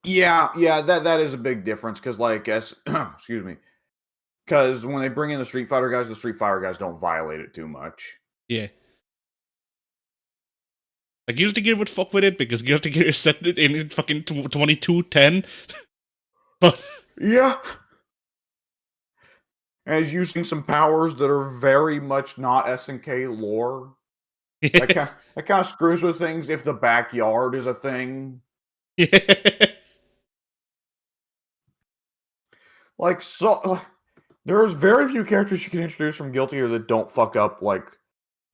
Yeah, that is a big difference because, like, excuse me, because when they bring in the Street Fighter guys don't violate it too much. Yeah. Like, Guilty Gear would fuck with it because Guilty Gear is set in fucking 2210. But yeah. And he's using some powers that are very much not SNK lore. yeah. That kind of screws with things if the backyard is a thing. Yeah. Like, so there's very few characters you can introduce from Guilty Gear that don't fuck up, like,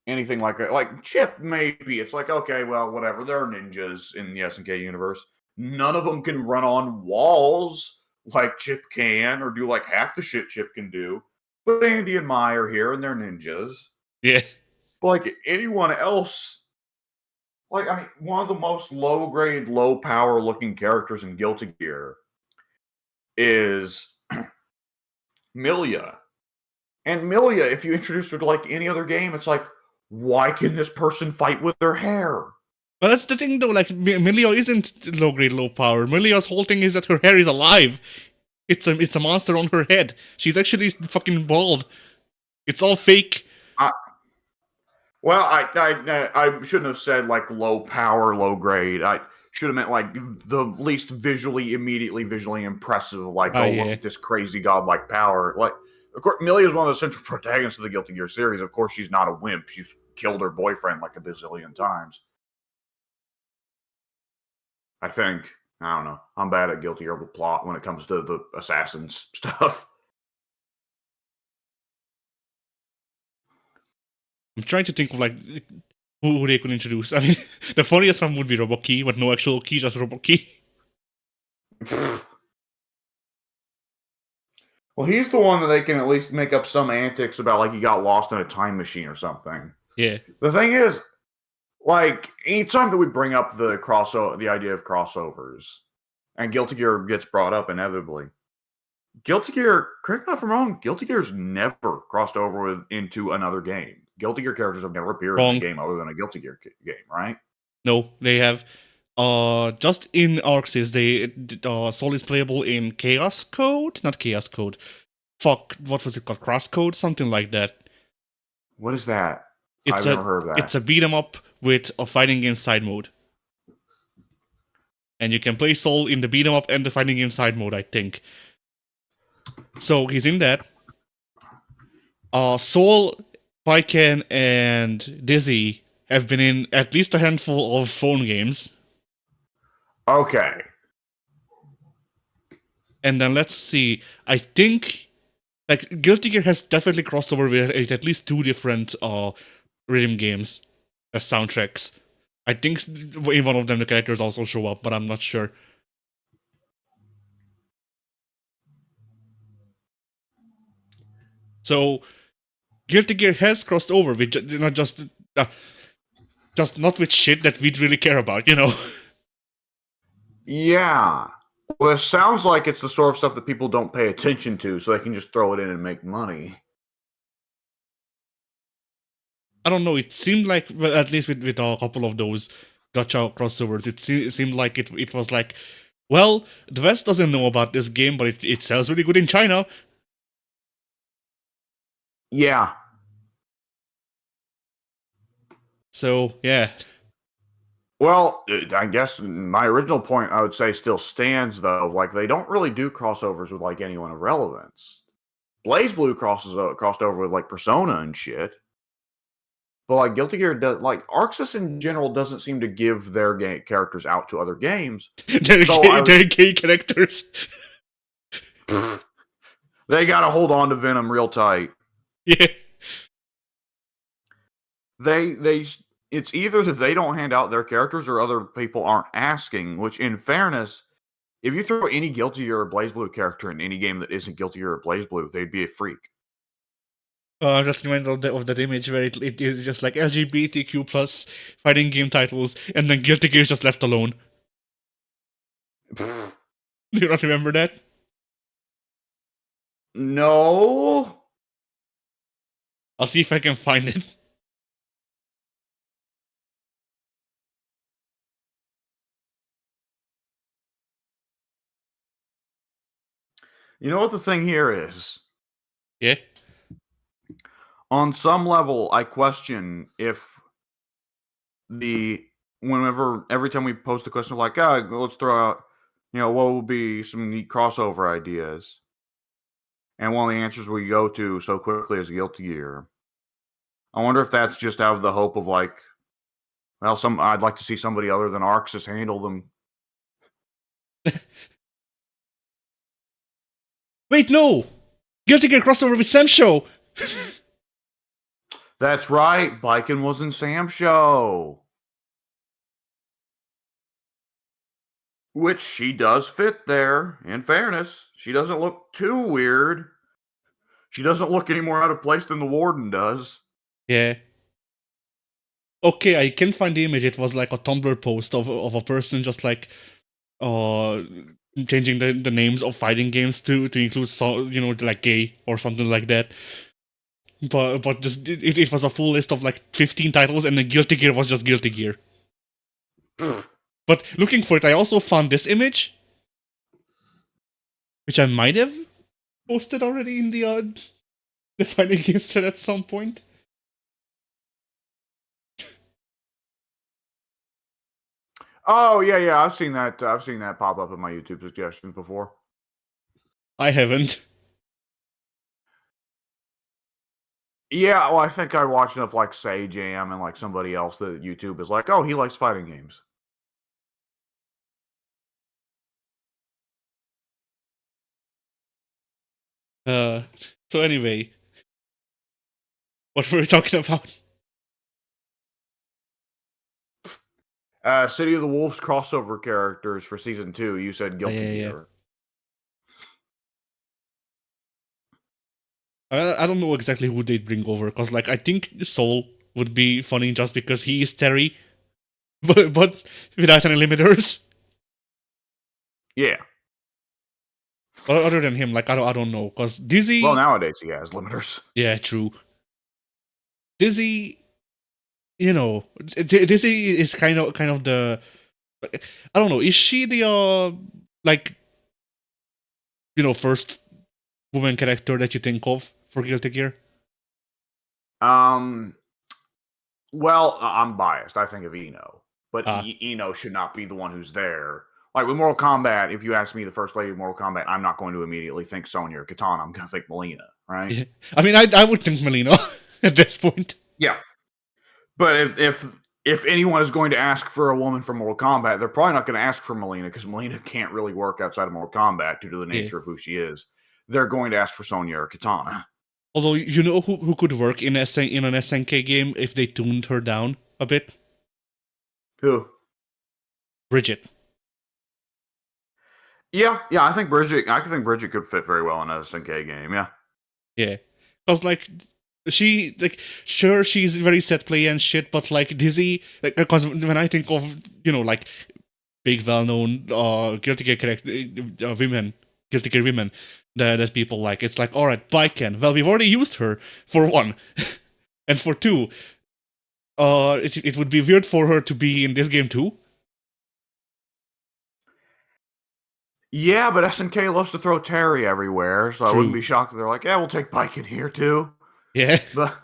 anything like Chip. Maybe it's like, okay, well, whatever. There are ninjas in the SNK universe. None of them can run on walls like Chip can, or do like half the shit Chip can do. But Andy and Mai are here, and they're ninjas. Yeah. But like anyone else, like, I mean, one of the most low-grade, low-power-looking characters in Guilty Gear is Milia. And Milia, if you introduce her to like any other game, it's like, why can this person fight with their hair? But that's the thing, though. Like, Milia isn't low grade, low power. Milia's whole thing is that her hair is alive. It's a monster on her head. She's actually fucking bald. It's all fake. Well, I shouldn't have said like low power, low grade. I should have meant like the least immediately visually impressive. Like, Oh, look yeah. at this crazy godlike power. Like, of course, Milia is one of the central protagonists of the Guilty Gear series. Of course, she's not a wimp. She's killed her boyfriend like a bazillion times. I think. I don't know. I'm bad at Guilty Gear plot when it comes to the assassins stuff. I'm trying to think of like who they could introduce. I mean, the funniest one would be Robokey, but no actual key, just Robokey. Well, he's the one that they can at least make up some antics about, like he got lost in a time machine or something. Yeah. The thing is, like, anytime that we bring up the idea of crossovers, and Guilty Gear gets brought up inevitably, Guilty Gear, correct me if I'm wrong, Guilty Gear's never crossed over into another game. Guilty Gear characters have never appeared in a game other than a Guilty Gear game, right? No, they have. Just in Arxis, Soul is playable in Chaos Code? Not Chaos Code. Fuck, what was it called? Cross Code? Something like that. What is that? I've never heard of that. It's a beat 'em up with a fighting game side mode. And you can play Soul in the beat 'em up and the fighting game side mode, I think. So he's in that. Soul, Pyken, and Dizzy have been in at least a handful of phone games. Okay. And then let's see. I think like Guilty Gear has definitely crossed over with at least 2 different rhythm games as soundtracks. I think in one of them the characters also show up, but I'm not sure. So Guilty Gear has crossed over with not just not with shit that we'd really care about, you know. Yeah. Well, it sounds like it's the sort of stuff that people don't pay attention to, so they can just throw it in and make money. I don't know. It seemed like, well, at least with a couple of those gacha crossovers, it seemed like it was like, well, the West doesn't know about this game, but it sells really good in China. Yeah. So, yeah. Well, I guess my original point, I would say, still stands, though. Like, they don't really do crossovers with, like, anyone of relevance. BlazBlue crossed over with, like, Persona and shit. But, like, Guilty Gear does, like, Arxis in general doesn't seem to give their characters out to other games. They're gay characters. They gotta hold on to Venom real tight. Yeah. It's either that they don't hand out their characters or other people aren't asking, which, in fairness, if you throw any Guilty Gear or BlazBlue character in any game that isn't Guilty Gear or BlazBlue, they'd be a freak. I just reminded of that image where it is just like LGBTQ plus fighting game titles, and then Guilty Gear is just left alone. Do you not remember that? No. I'll see if I can find it. You know what the thing here is? Yeah? On some level, I question if every time we post a question like, let's throw out, what will be some neat crossover ideas? And one of the answers we go to so quickly is Guilty Gear. I wonder if that's just out of the hope of like, well, I'd like to see somebody other than Arxis handle them. Wait, no! Guilty Gear crossover with Sam Show! That's right. Biken was in Sam's show. Which she does fit there, in fairness. She doesn't look too weird. She doesn't look any more out of place than the warden does. Yeah. Okay, I can find the image. It was like a Tumblr post of a person just like changing the names of fighting games to include like gay or something like that. But just it was a full list of like 15 titles, and the Guilty Gear was just Guilty Gear. But looking for it, I also found this image, which I might have posted already in the fighting game set at some point. Oh yeah, I've seen that. I've seen that pop up in my YouTube suggestions before. I haven't. Yeah, well, I think I watched enough like Say Jam and like somebody else that YouTube is like, oh, he likes fighting games. So anyway, what were we talking about? City of the Wolves crossover characters for season 2. You said Guilty Gear. I don't know exactly who they'd bring over, because like I think Soul would be funny just because he is Terry, but without any limiters. Yeah. Other than him, like I don't know, because Dizzy. Well, nowadays he has limiters. Yeah, true. Dizzy, Dizzy is kind of the. I don't know. Is she the like, first woman character that you think of for Guilty Gear? Well, I'm biased. I think of Eno, but Eno should not be the one who's there. Like with Mortal Kombat, if you ask me the first lady of Mortal Kombat, I'm not going to immediately think Sonya or Katana. I'm going to think Melina, right? Yeah. I mean, I would think Melina at this point. Yeah, but if anyone is going to ask for a woman from Mortal Kombat, they're probably not going to ask for Melina because Melina can't really work outside of Mortal Kombat due to the nature of who she is. They're going to ask for Sonya or Katana. Although, you know who could work in an SNK game if they tuned her down a bit? Who? Bridget. Yeah, I think Bridget could fit very well in an SNK game, yeah. Yeah. Because, like, sure, she's very set play and shit, but, like, Dizzy, because when I think of, like, big, well-known Guilty Gear women, Guilty Gear women, that people like, it's like, alright, Biken. Well, we've already used her, for one. And for two, it would be weird for her to be in this game too. Yeah, but SNK loves to throw Terry everywhere, so I wouldn't be shocked if they're like, yeah, we'll take Biken here too. Yeah. But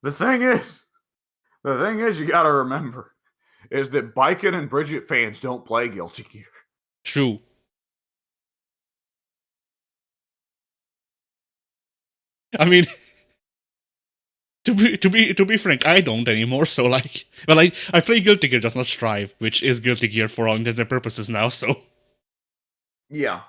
the thing is, you gotta remember, is that Biken and Bridget fans don't play Guilty Gear. True. I mean, to be frank, I don't anymore. So like, well, I play Guilty Gear, just not Strive, which is Guilty Gear for all intents and purposes now. So yeah,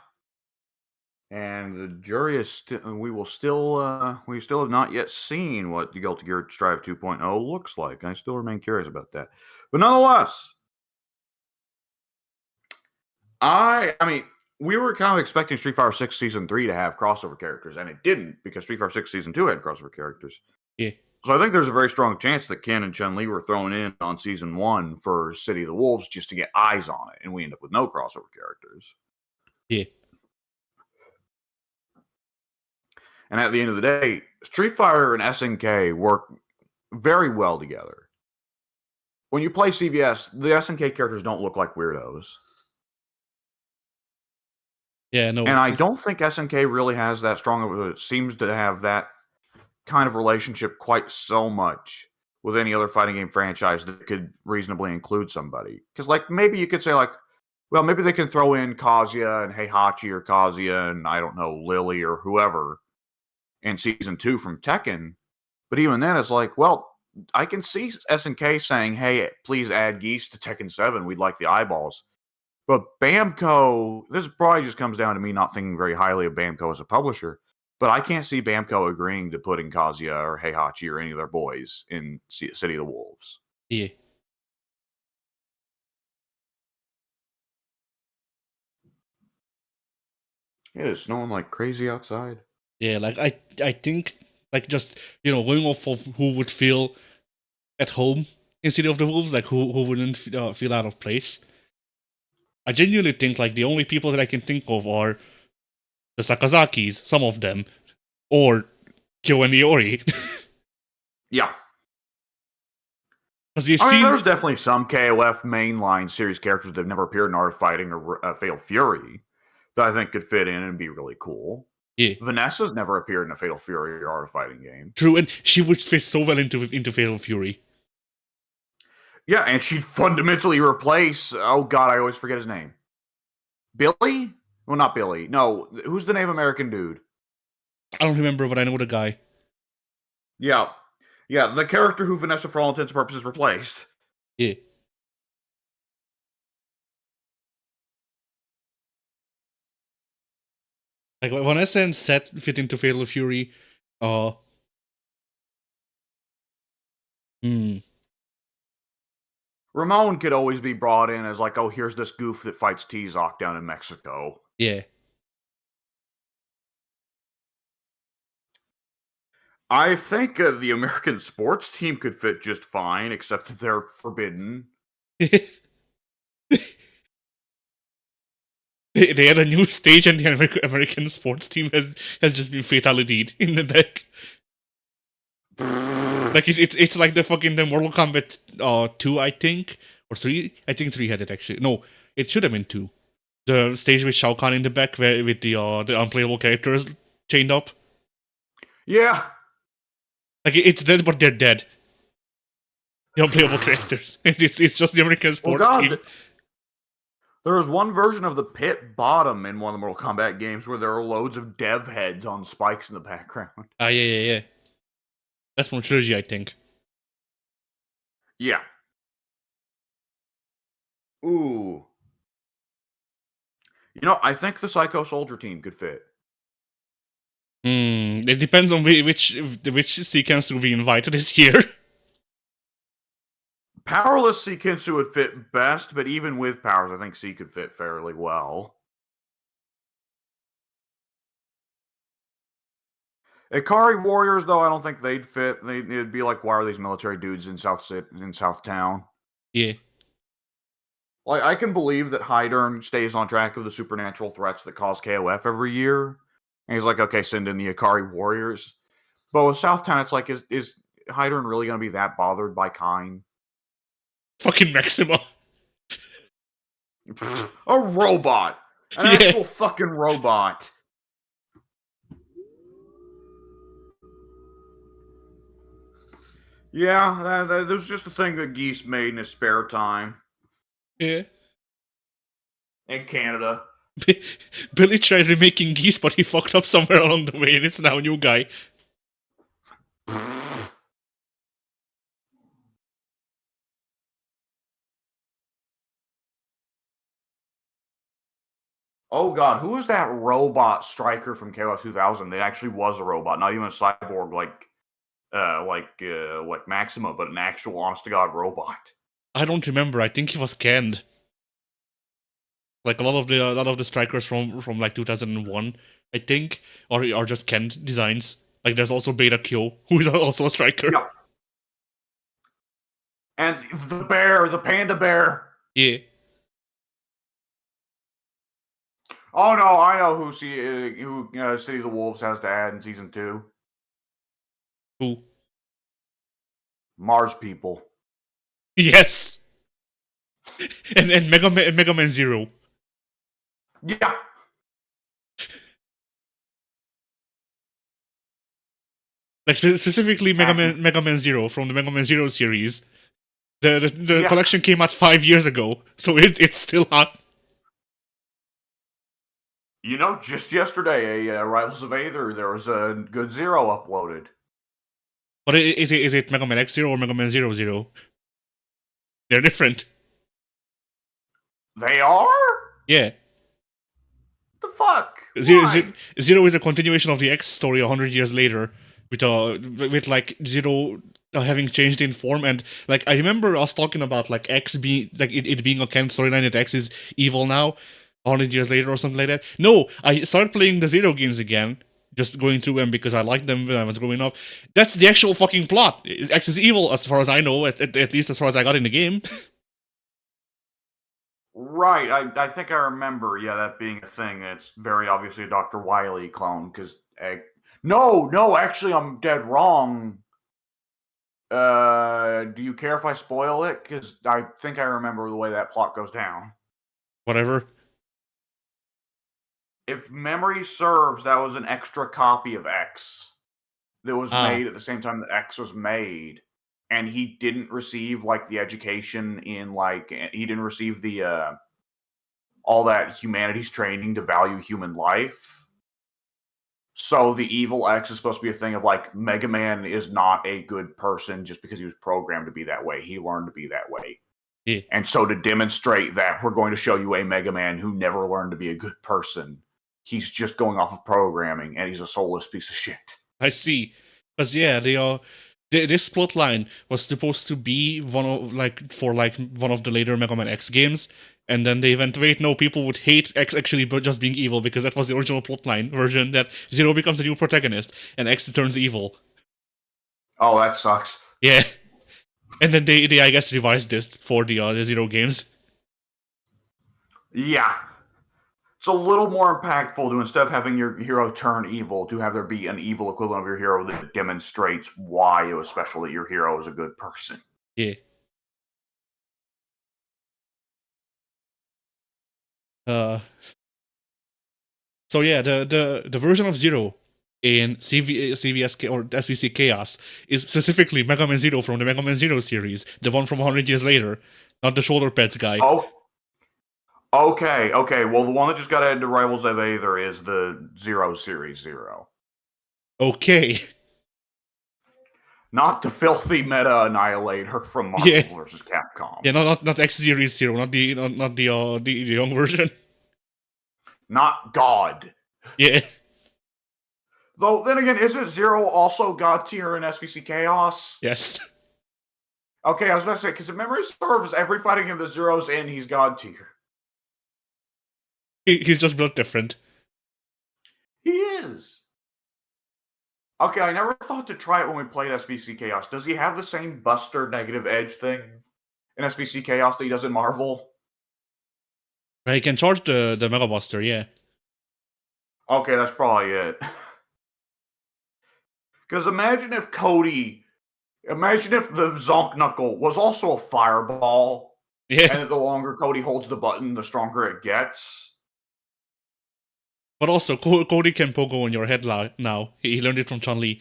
and the jury is we still have not yet seen what the Guilty Gear Strive 2.0 looks like. I still remain curious about that, but nonetheless, I mean, we were kind of expecting Street Fighter 6 Season 3 to have crossover characters, and it didn't because Street Fighter 6 Season 2 had crossover characters. yeah. So I think there's a very strong chance that Ken and Chun-Li were thrown in on Season 1 for City of the Wolves just to get eyes on it, and we end up with no crossover characters. Yeah. And at the end of the day, Street Fighter and SNK work very well together. When you play CVS, the SNK characters don't look like weirdos. Yeah, no. And I don't think SNK really has that strong of it seems to have that kind of relationship quite so much with any other fighting game franchise that could reasonably include somebody. Because, like, maybe you could say, like, well, maybe they can throw in Kazuya and Heihachi or Kazuya and, I don't know, Lily or whoever in Season 2 from Tekken. But even then, it's like, well, I can see SNK saying, hey, please add Geese to Tekken 7. We'd like the eyeballs. But Bamco, this probably just comes down to me not thinking very highly of Bamco as a publisher. But I can't see Bamco agreeing to putting Kazuya or Heihachi or any of their boys in City of the Wolves. Yeah. It is snowing like crazy outside. Yeah, like I think like just going off of who would feel at home in City of the Wolves, like who wouldn't feel out of place. I genuinely think like the only people that I can think of are the Sakazakis, some of them, or Kyo and Iori. Yeah. Because we've I mean, seen there's definitely some KOF mainline series characters that have never appeared in Art of Fighting or Fatal Fury that I think could fit in and be really cool. Yeah. Vanessa's never appeared in a Fatal Fury or Art of Fighting game. True, and she would fit so well into Fatal Fury. Yeah, and she'd fundamentally replace, oh god, I always forget his name. Billy? Well, not Billy. No, who's the Native American dude? I don't remember, but I know the guy. Yeah. Yeah, the character who Vanessa, for all intents and purposes, replaced. Yeah. Like, Vanessa and Seth fit into Fatal Fury. Ramon could always be brought in as like, oh, here's this goof that fights T-Zoc down in Mexico. Yeah. I think the American sports team could fit just fine, except that they're forbidden. They had a new stage, and the American sports team has just been fatalityed in the deck. Like it's like the Mortal Kombat 2, I think, or 3. I think 3 had it actually. No, it should have been 2. The stage with Shao Kahn in the back, where with the unplayable characters chained up. Yeah. Like it's dead, but they're dead. The unplayable characters. It's just the American sports team. There was one version of the pit bottom in one of the Mortal Kombat games where there are loads of dev heads on spikes in the background. Yeah. That's from Trilogy, I think. Yeah. Ooh. I think the Psycho Soldier team could fit. It depends on which Seikens we invited this year. Powerless Seikensu would fit best, but even with powers, I think C could fit fairly well. Ikari Warriors, though, I don't think they'd fit. It'd be like, why are these military dudes in South Town? Yeah. Like, I can believe that Hydern stays on track of the supernatural threats that cause KOF every year. And he's like, okay, send in the Ikari Warriors. But with Southtown, it's like, is Hydern really going to be that bothered by Kine? Fucking Maxima. A robot. An actual fucking robot. Yeah, that was just a thing that Geese made in his spare time. Yeah. In Canada. Billy tried remaking Geese, but he fucked up somewhere along the way, and it's now a new guy. Oh god, who was that robot striker from KOF 2000 that actually was a robot, not even a cyborg like Maxima, but an actual honest to god robot? I don't remember. I think he was canned. Like a lot of the strikers from like 2001, I think, are just canned designs. Like there's also Beta Kyo, who is also a striker. Yeah. And the panda bear. Yeah. Oh no, I know who City of the Wolves has to add in season 2. Who? Mars people. Yes. and Mega Man Zero. Yeah. Like specifically Mega Man Zero from the Mega Man Zero series. The collection came out 5 years ago, so it's still hot. Just yesterday, Rivals of Aether, there was a Good Zero uploaded. But is it Mega Man X Zero or Mega Man 00? They're different. They are? Yeah. The fuck? Zero, Why? Zero is a continuation of the X story 100 years later, with like Zero having changed in form, and like I remember us talking about like X being like it being a canon storyline that X is evil now, 100 years later or something like that. No, I started playing the Zero games again, just going through them because I liked them when I was growing up. That's the actual fucking plot. X is evil as far as I know, at least as far as I got in the game. Right. I think I remember, yeah, that being a thing. It's very obviously a Dr. Wily clone because no, actually I'm dead wrong. Do you care if I spoil it? Because I think I remember the way that plot goes down. Whatever. If memory serves, that was an extra copy of X that was Ah, made at the same time that X was made. And he didn't receive like the education in like he didn't receive the all that humanities training to value human life. So the evil X is supposed to be a thing of like Mega Man is not a good person just because he was programmed to be that way. He learned to be that way. yeah. And so to demonstrate that, we're going to show you a Mega Man who never learned to be a good person. He's just going off of programming and he's a soulless piece of shit. I see. Because yeah, they are. This plot line was supposed to be one of one of the later Mega Man X games, and then they went, wait, no, people would hate X actually but just being evil because that was the original plotline version that Zero becomes a new protagonist and X turns evil. Oh, that sucks. Yeah, and then they I guess revised this for the Zero games. Yeah. It's a little more impactful to instead of having your hero turn evil, to have there be an evil equivalent of your hero that demonstrates why it was special that your hero is a good person. Yeah. Uh. So yeah, the version of Zero in CVS or SVC Chaos is specifically Mega Man Zero from the Mega Man Zero series, the one from 100 years later, not the shoulder pads guy. Oh, okay. Well, the one that just got added to Rivals of Aether is the Zero Series Zero. Okay. Not the filthy meta annihilator from Marvel Yeah. vs. Capcom. Yeah, not X Series Zero, not the young version. Not God. Yeah. Though, then again, isn't Zero also God tier in SVC Chaos? Yes. Okay, I was about to say, because if memory serves, every fighting of the Zeros in, he's God tier. He's just built different. He is. Okay, I never thought to try it when we played SVC Chaos. Does he have the same Buster negative edge thing in SVC Chaos that he does in Marvel? He can charge the Mega Buster, yeah. Okay, that's probably it. Because imagine if the Zonk Knuckle was also a fireball, Yeah. and the longer Cody holds the button, the stronger it gets. But also, Cody can pogo in your head now. He learned it from Chun-Li.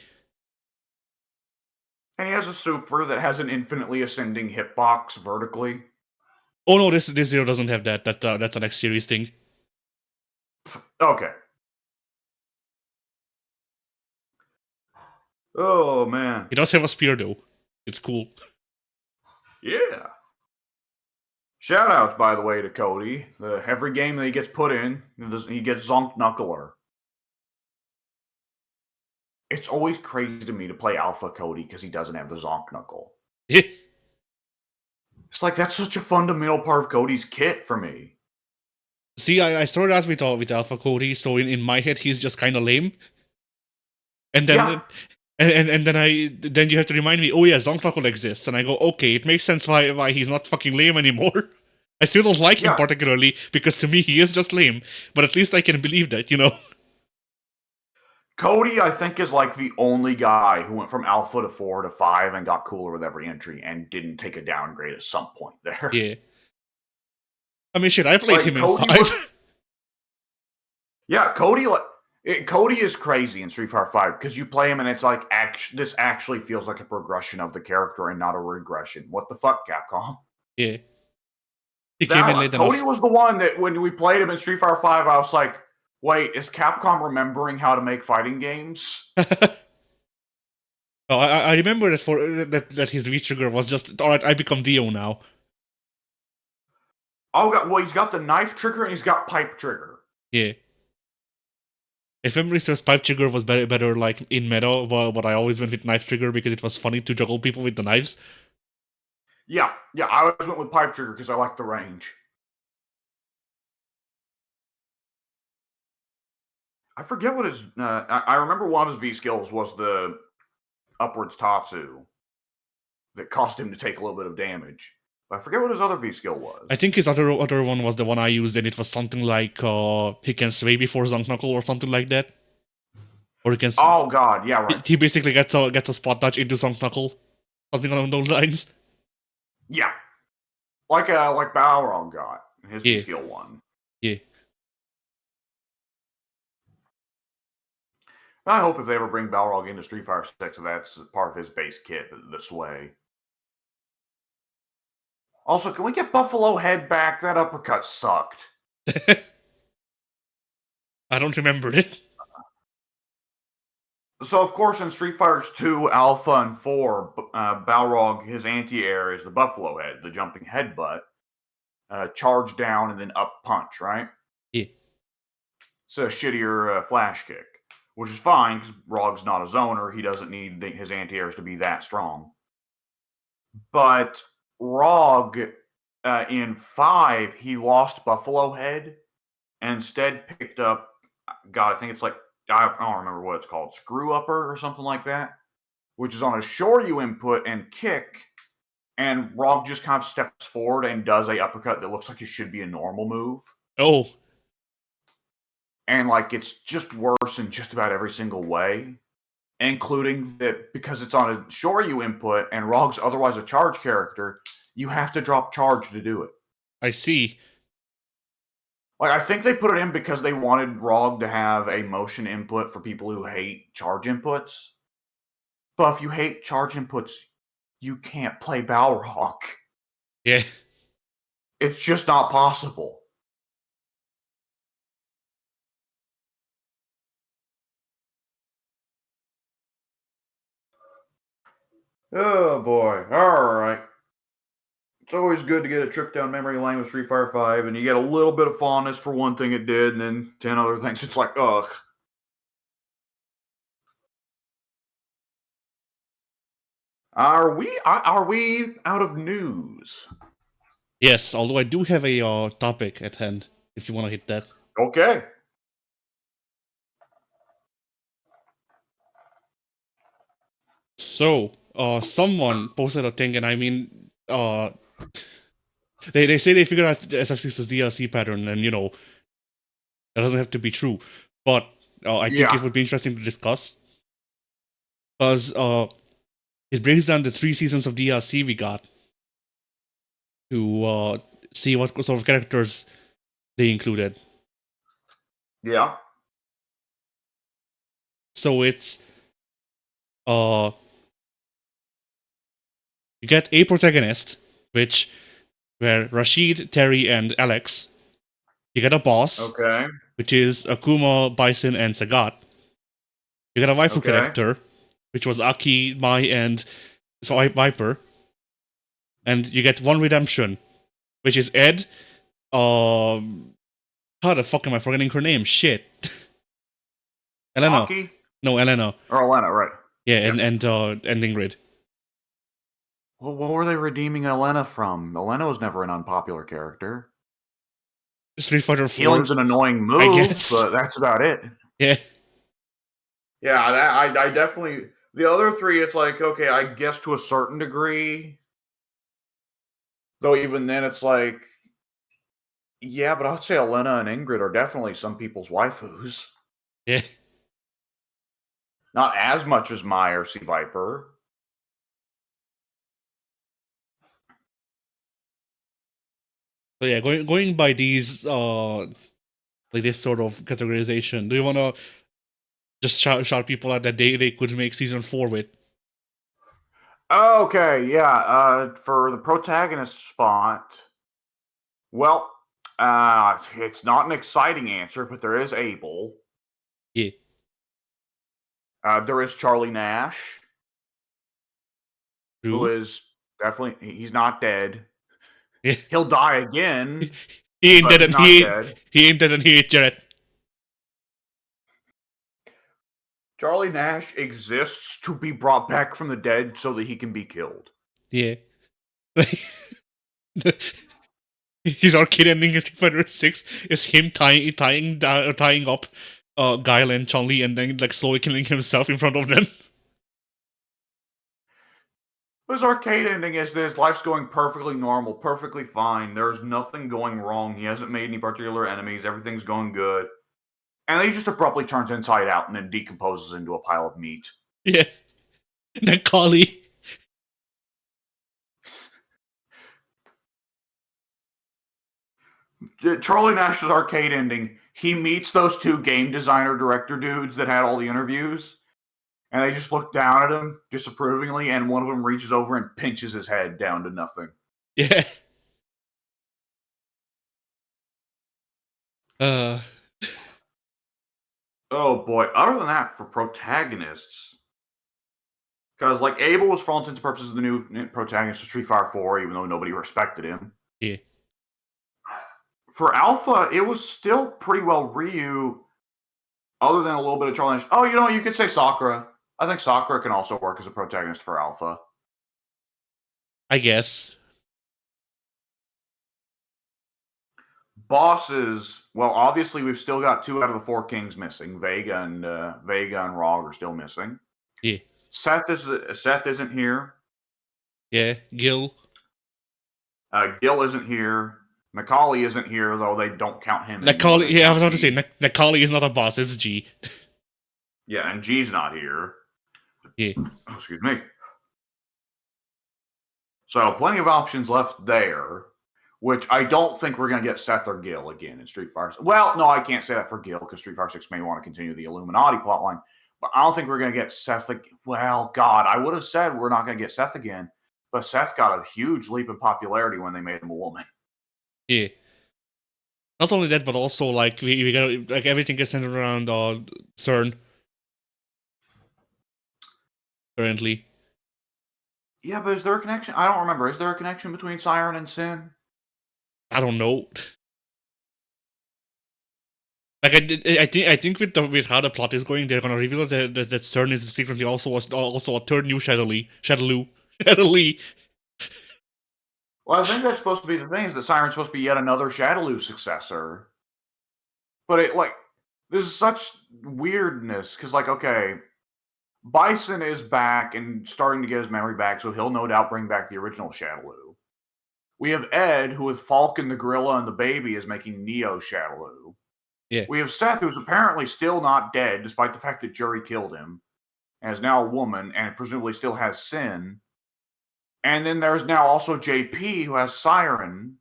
And he has a super that has an infinitely ascending hitbox vertically. Oh no, this Zero doesn't have that. That's an X series thing. Okay. Oh, man. He does have a spear though. It's cool. Yeah. Shoutouts, by the way, to Cody. Every game that he gets put in, he gets Zonk Knuckler. It's always crazy to me to play Alpha Cody because he doesn't have the Zonk Knuckle. Yeah. It's like, that's such a fundamental part of Cody's kit for me. See, I started out with Alpha Cody, so in my head he's just kind of lame. And then Yeah. and then you have to remind me, oh yeah, Zonk Knuckle exists, and I go, okay, it makes sense why he's not fucking lame anymore. I still don't like him particularly because to me he is just lame, but at least I can believe that, you know. Cody, I think, is like the only guy who went from Alpha to 4 to 5 and got cooler with every entry and didn't take a downgrade at some point there. Yeah. I mean, shit, I played him Cody in 5. Yeah, Cody is crazy in Street Fighter 5 because you play him and it's like, this actually feels like a progression of the character and not a regression. What the fuck, Capcom? Yeah. He came in late enough. Cody was the one that when we played him in Street Fighter 5, I was like, wait, is Capcom remembering how to make fighting games? Oh, I remember that his V trigger was just, alright, I become Dio now. Oh, well, he's got the knife trigger and he's got pipe trigger. Yeah. If memory serves, Pipe Trigger was better like in meta, but I always went with Knife Trigger because it was funny to juggle people with the knives. Yeah, I always went with Pipe Trigger because I like the range. I forget what his. I remember one of his V skills was the upwards Tatsu that caused him to take a little bit of damage. But I forget what his other V skill was. I think his other one was the one I used, and it was something like he can sway before Zunk Knuckle or something like that. Or he can. Oh God, yeah, right. He basically gets a spot dodge into Zunk Knuckle, something along those lines. Yeah, like Balrog got his Yeah. V skill one. Yeah. I hope if they ever bring Balrog into Street Fighter 6, that's part of his base kit, the sway. Also, can we get Buffalo Head back? That uppercut sucked. I don't remember it. So, of course, in Street Fighters 2, Alpha, and 4, Balrog, his anti-air is the Buffalo Head, the jumping headbutt, charge down, and then up punch, right? Yeah. It's a shittier flash kick, which is fine because Rog's not a zoner. He doesn't need his anti-airs to be that strong. But Rog, in 5, he lost Buffalo Head and instead picked up, God, I think it's like, I don't remember what it's called, Screw Upper or something like that, which is on a Shoryu input and kick, and Rog just kind of steps forward and does a uppercut that looks like it should be a normal move. Oh. And like it's just worse in just about every single way, including that because it's on a Shoryu input and Rog's otherwise a charge character, you have to drop charge to do it. I see. Like, I think they put it in because they wanted Rog to have a motion input for people who hate charge inputs. But if you hate charge inputs, you can't play Balrog. Yeah. It's just not possible. Oh boy. Alright. It's always good to get a trip down memory lane with Street Fighter 5, and you get a little bit of fondness for one thing it did, and then 10 other things. It's like, ugh. Are we out of news? Yes, although I do have a topic at hand, if you want to hit that. Okay. So, someone posted a thing, and I mean, they say they figured out the SF6's DLC pattern, and that doesn't have to be true, but I think it would be interesting to discuss, because it brings down the 3 seasons of DLC we got to see what sort of characters they included. Yeah. So it's you get a protagonist, where Rashid, Terry, and Alex. You get a boss, Okay. which is Akuma, Bison, and Sagat. You get a waifu character, which was Aki, Mai, and Viper. And you get one redemption, which is Ed. How the fuck am I forgetting her name? Shit. Elena. Aki? No, Elena. Or Elena, right. Yeah, and Ingrid. Well, what were they redeeming Elena from? Elena was never an unpopular character. Street Fighter 4. Healing's an annoying move, I guess. but that's about it. Yeah. Yeah, I definitely... The other 3, it's like, okay, I guess to a certain degree. Though even then, it's like... Yeah, but I would say Elena and Ingrid are definitely some people's waifus. Yeah. Not as much as Mai or Sea Viper. So yeah, going by these like this sort of categorization, do you want to just shout people out that they could make season 4 with? Okay, yeah. For the protagonist spot, well, it's not an exciting answer, but there is Abel. Yeah. There is Charlie Nash, True. who is definitely he's not dead. Yeah. He'll die again. He ain't dead, and he dead. ain't dead, and he ain't Jared. Charlie Nash exists to be brought back from the dead so that he can be killed. Yeah. His arcade ending in Street Fighter 6 is him tying up Guile and Chun-Li and then like slowly killing himself in front of them. His arcade ending is this: life's going perfectly normal, perfectly fine. There's nothing going wrong. He hasn't made any particular enemies. Everything's going good. And then he just abruptly turns inside out and then decomposes into a pile of meat. Yeah. Then Kali. Charlie Nash's arcade ending, he meets those two game designer director dudes that had all the interviews, and they just look down at him disapprovingly, and one of them reaches over and pinches his head down to nothing. Yeah. Oh boy. Other than that, for protagonists, because like Abel was for all intents and purposes the new protagonist of Street Fighter 4, even though nobody respected him. Yeah. For Alpha, it was still pretty well Ryu, other than a little bit of Charlie Nash. Oh, you know what? You could say Sakura. I think Sakura can also work as a protagonist for Alpha. I guess. Bosses, well, obviously we've still got 2 out of the 4 kings missing. Vega and Rog are still missing. Yeah. Seth isn't here. Yeah. Gil. Gil isn't here. Macaulay isn't here, though they don't count him. Macaulay, yeah, I was about to say Macaulay is not a boss. It's G. Yeah, and G's not here. Yeah. Oh, excuse me. So plenty of options left there. Which I don't think we're going to get Seth or Gil again in Street Fighter. Well, no, I can't say that for Gil because Street Fighter 6 may want to continue the Illuminati plotline. But I don't think we're going to get Seth again. Well, God, I would have said we're not going to get Seth again. But Seth got a huge leap in popularity when they made him a woman. Yeah. Not only that, but also like we got like everything is centered around CERN. Currently. Yeah, but is there a connection? I don't remember. Is there a connection between Siren and Sin? I don't know. Like I think with how the plot is going, they're gonna reveal that CERN is secretly also a third new Shadaloo. Well, I think that's supposed to be the thing, is that Siren's supposed to be yet another Shadaloo successor. But this is such weirdness, because like, okay, Bison is back and starting to get his memory back, so he'll no doubt bring back the original Shadaloo. We have Ed, who with Falcon, the Gorilla, and the Baby is making Neo Shadaloo. Yeah. We have Seth, who's apparently still not dead, despite the fact that Jury killed him, and is now a woman, and presumably still has Sin. And then there's now also JP, who has Siren.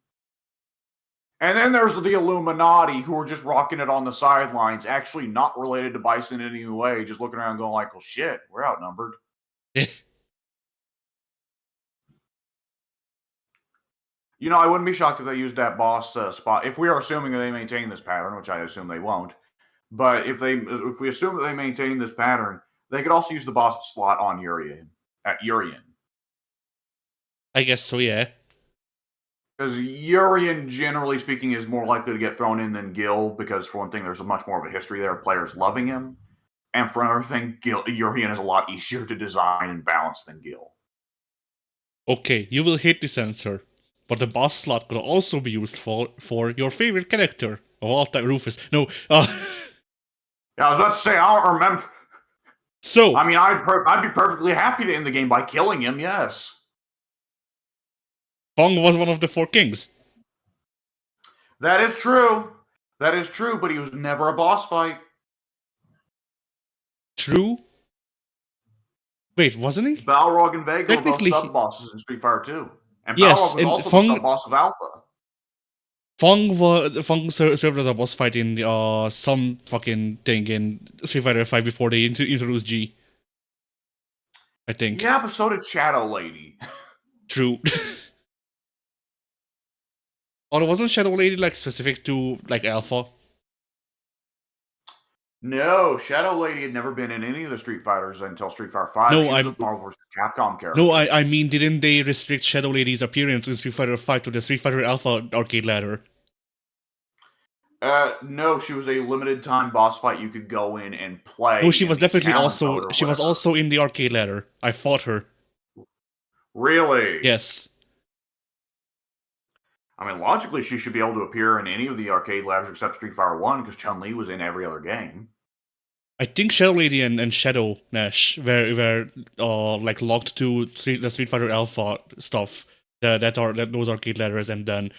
And then there's the Illuminati, who are just rocking it on the sidelines, actually not related to Bison in any way, just looking around going like, well, shit, we're outnumbered. You know, I wouldn't be shocked if they used that boss spot, if we are assuming that they maintain this pattern, which I assume they won't. But if we assume that they maintain this pattern, they could also use the boss slot on Urien. I guess so, yeah. Because Urien, generally speaking, is more likely to get thrown in than Gil, because for one thing, there's much more of a history there of players loving him. And for another thing, Urien is a lot easier to design and balance than Gil. Okay, you will hate this answer, but the boss slot could also be used for your favorite character of all time, Rufus. No, Yeah, I was about to say, I don't remember. So, I mean, I'd be perfectly happy to end the game by killing him, yes. Fong was one of the 4 kings. That is true. That is true, but he was never a boss fight. True? Wait, wasn't he? Balrog and Vega were both sub-bosses in Street Fighter 2. And Balrog was also the sub-boss of Alpha. Fong served as a boss fight in some fucking thing in Street Fighter 5 before they introduced G. I think. Yeah, but so did Shadow Lady. True. Or wasn't Shadow Lady like specific to like Alpha? No, Shadow Lady had never been in any of the Street Fighters until Street Fighter 5. No, she was a Marvel vs. Capcom character. No, I mean, didn't they restrict Shadow Lady's appearance in Street Fighter 5 to the Street Fighter Alpha arcade ladder? No, she was a limited time boss fight you could go in and play. No, she was in the definitely talent also. mode or She was whatever. also in the arcade ladder. I fought her. Really? Yes. I mean, logically, she should be able to appear in any of the arcade ladders except Street Fighter 1 because Chun-Li was in every other game. I think Shadow Lady and Shadow Nash were like locked to the Street Fighter Alpha stuff. Those arcade ladders, and then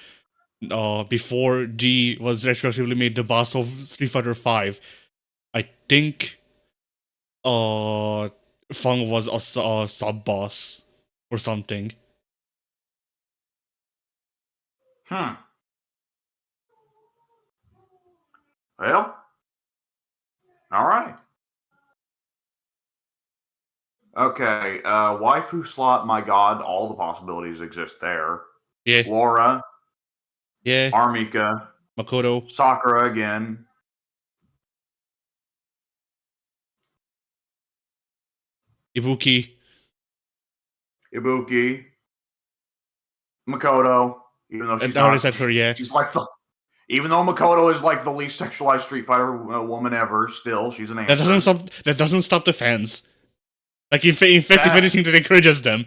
before G was retroactively made the boss of Street Fighter 5, I think Fang was a sub boss or something. Well, all right. Okay, waifu slot, my god, all the possibilities exist there. Yeah. Laura. Yeah. Armika. Makoto. Sakura again. Ibuki. Makoto. Even though she's I already not. said her, yeah. She's like the. Even though Makoto is like the least sexualized Street Fighter woman ever, still she's an answer. That doesn't stop the fans. Like in fact, if anything, that encourages them.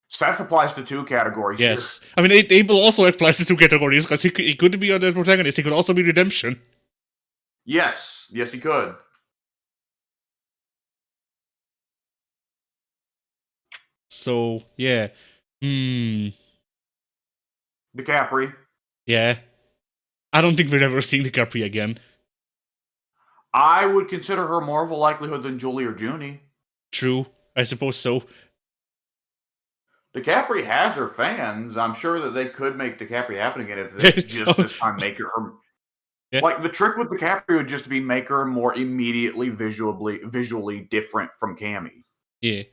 Seth applies to two categories. Yes, here. I mean Abel also applies to two categories because he could be the protagonist. He could also be redemption. Yes, he could. So yeah, DiCaprio. Yeah, I don't think we're ever seeing DiCaprio again. I would consider her more of a likelihood than Julie or Junie. True, I suppose so. DiCaprio has her fans. I'm sure that they could make DiCaprio happen again if they just this time make her. Yeah. Like the trick with DiCaprio would just be make her more immediately visually different from Cammy. Yeah.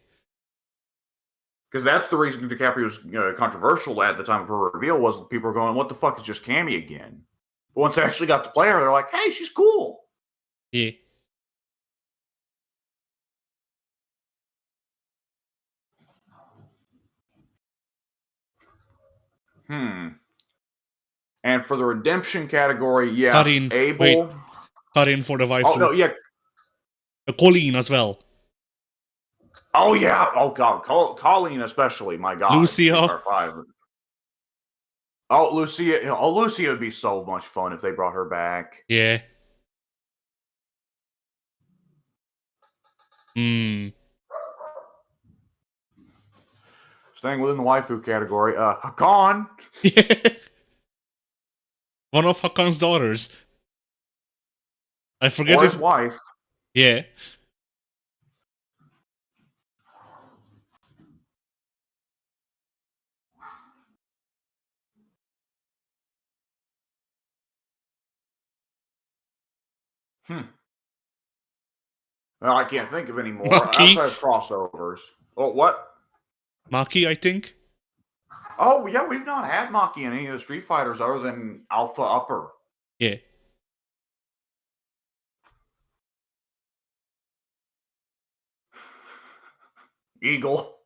Because that's the reason DiCaprio was controversial at the time of her reveal was people were going, "What the fuck is just Cammy again?" But once they actually got to play her, they're like, "Hey, she's cool." Yeah. And for the redemption category, yeah, Karin, Abel. Karin for the waifu. Oh no, yeah. Colleen as well. Oh yeah. Oh god, Colleen especially. My god. Lucia. Oh, Lucia. Oh, Lucia would be so much fun if they brought her back. Yeah. Staying within the waifu category, Hakan. One of Hakan's daughters. I forget or his wife. Yeah. Well, I can't think of any more Maki? outside of crossovers. Oh, what? Maki, I think. Oh yeah, we've not had Maki in any of the Street Fighters other than Alpha Upper. Yeah. Eagle.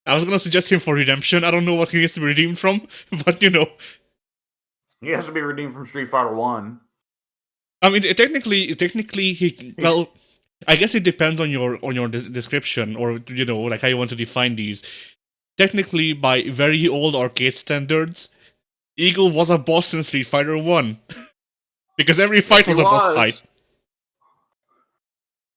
I was gonna suggest him for redemption. I don't know what he needs to be redeemed from, but you know. He has to be redeemed from Street Fighter 1. I mean, technically, he. Well, I guess it depends on your description, or you know, like how you want to define these. Technically, by very old arcade standards, Eagle was a boss in Street Fighter 1. Because every fight was a boss fight.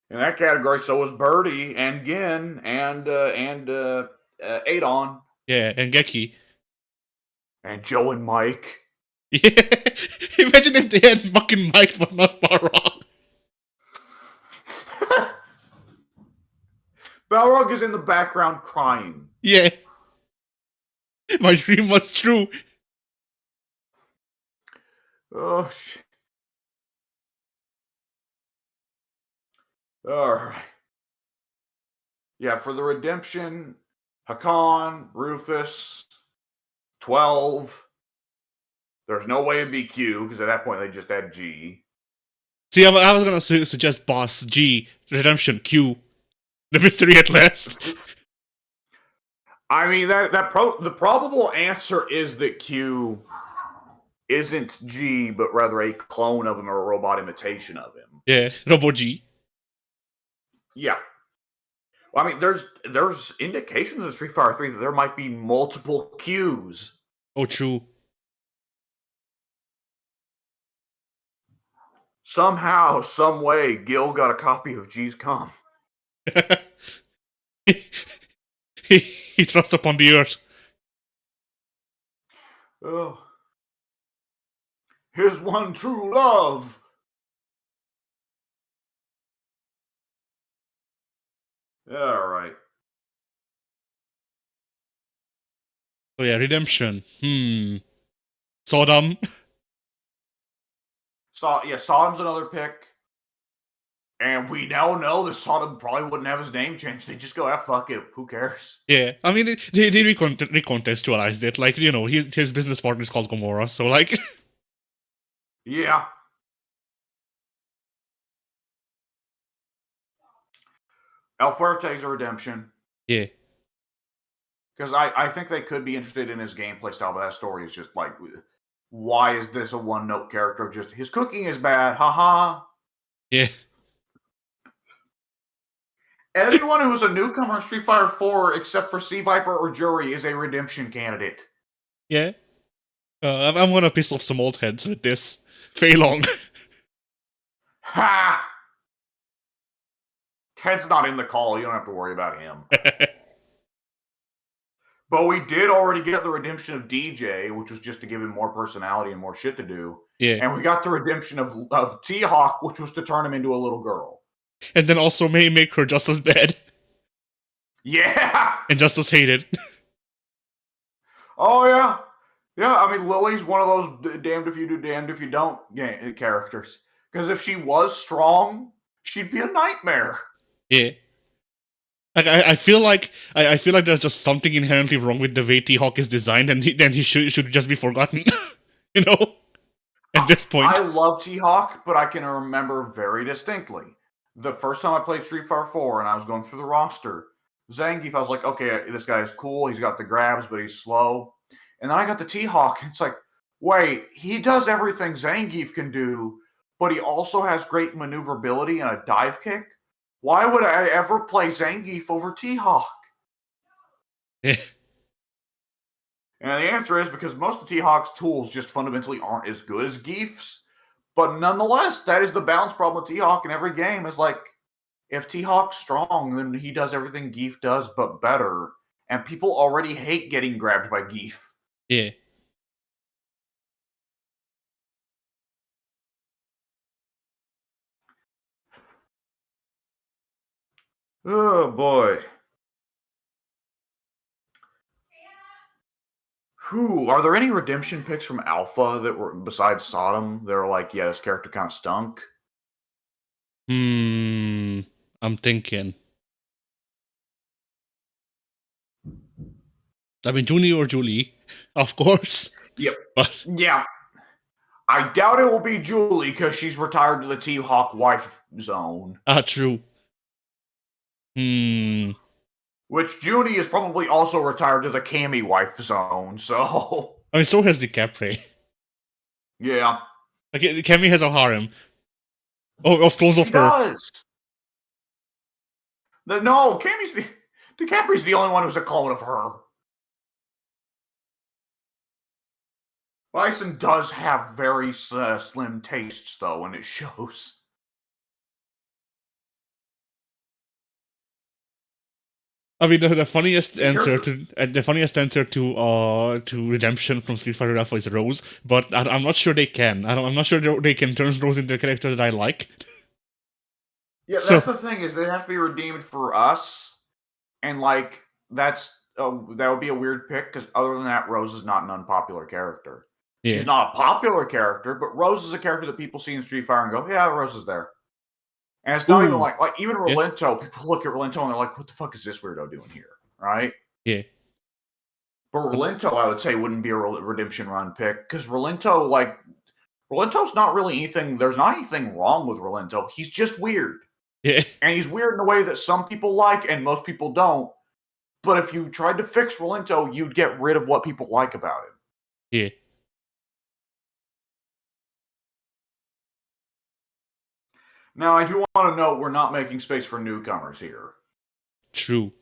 In that category, so was Birdie and Gin and Adon. Yeah, and Geki. And Joe and Mike. Yeah. Imagine if they had fucking Mike but not Balrog. Balrog is in the background crying. Yeah. My dream was true. Oh, shit. Alright. Yeah, for the redemption, Hakan, Rufus, 12. There's no way it'd be Q, because at that point they just had G. See, I was gonna suggest Boss, G, Redemption, Q. The mystery at last. I mean, the probable answer is that Q isn't G, but rather a clone of him or a robot imitation of him. Yeah, Robo G. Yeah. Well, I mean, there's indications in Street Fighter 3 that there might be multiple Qs. Oh, true. Somehow, some way, Gil got a copy of G's Com. he thrust upon the earth. Oh. His one true love. All right. So yeah, Redemption. Sodom. Sodom's another pick. And we now know that Sodom probably wouldn't have his name changed. They just go, fuck it. Who cares? Yeah, I mean, they recontextualized it. Like, you know, his business partner is called Gomorrah, so like... Yeah. El Fuerte's a redemption. Yeah. Because I think they could be interested in his gameplay style, but that story is just like, why is this a one-note character? Just, his cooking is bad, haha. Yeah. Anyone who is a newcomer in Street Fighter 4, except for Sea Viper or Jury, is a redemption candidate. Yeah. I'm gonna piss off some old heads with this. Fei Long. Ha! Ted's not in the call, you don't have to worry about him. But we did already get the redemption of DJ, which was just to give him more personality and more shit to do. Yeah. And we got the redemption of T-Hawk, which was to turn him into a little girl. And then also make her just as bad. Yeah! And just as hated. Oh, yeah. Yeah, I mean, Lily's one of those damned if you do, damned if you don't characters. Because if she was strong, she'd be a nightmare. Yeah. Like I feel like there's just something inherently wrong with the way T-Hawk is designed, and he should just be forgotten. You know? At this point. I love T-Hawk, but I can remember very distinctly. The first time I played Street Fighter 4 and I was going through the roster, Zangief, I was like, okay, this guy is cool. He's got the grabs, but he's slow. And then I got the T-Hawk, and it's like, wait, he does everything Zangief can do, but he also has great maneuverability and a dive kick? Why would I ever play Zangief over T-Hawk? Yeah. And the answer is because most of T-Hawk's tools just fundamentally aren't as good as Geef's. But nonetheless, that is the balance problem with T-Hawk in every game. Is like, if T-Hawk's strong, then he does everything Geef does, but better. And people already hate getting grabbed by Geef. Yeah. Oh, boy. Whew, are there any redemption picks from Alpha that were, besides Sodom, that are like, yeah, this character kind of stunk? I'm thinking. I mean, Junie or Julie, of course. Yep. But yeah. I doubt it will be Julie because she's retired to the T-Hawk wife zone. True. Which Junie is probably also retired to the Cammy wife zone, so... I mean, so has the Capri. Yeah. Like, Cammy has a harem. Oh, of clones of her. Does. No, Cammy's DiCapri's the only one who's a clone of her. Bison does have very slim tastes, though, and it shows. I mean, the funniest answer to Redemption from Street Fighter Alpha is Rose, but I'm not sure they can. I'm not sure they can turn Rose into a character that I like. Yeah, that's the thing, is they have to be redeemed for us, and like that would be a weird pick because other than that, Rose is not an unpopular character. Yeah. She's not a popular character, but Rose is a character that people see in Street Fighter and go, "Yeah, Rose is there." And it's not even like even Rolento. People look at Rolento and they're like, "What the fuck is this weirdo doing here?" Right? Yeah. But Rolento, I would say, wouldn't be a redemption run pick because Rolento's not really anything. There's not anything wrong with Rolento. He's just weird. Yeah. And he's weird in a way that some people like and most people don't. But if you tried to fix Rolento, you'd get rid of what people like about him. Yeah. Now, I do want to note we're not making space for newcomers here. True.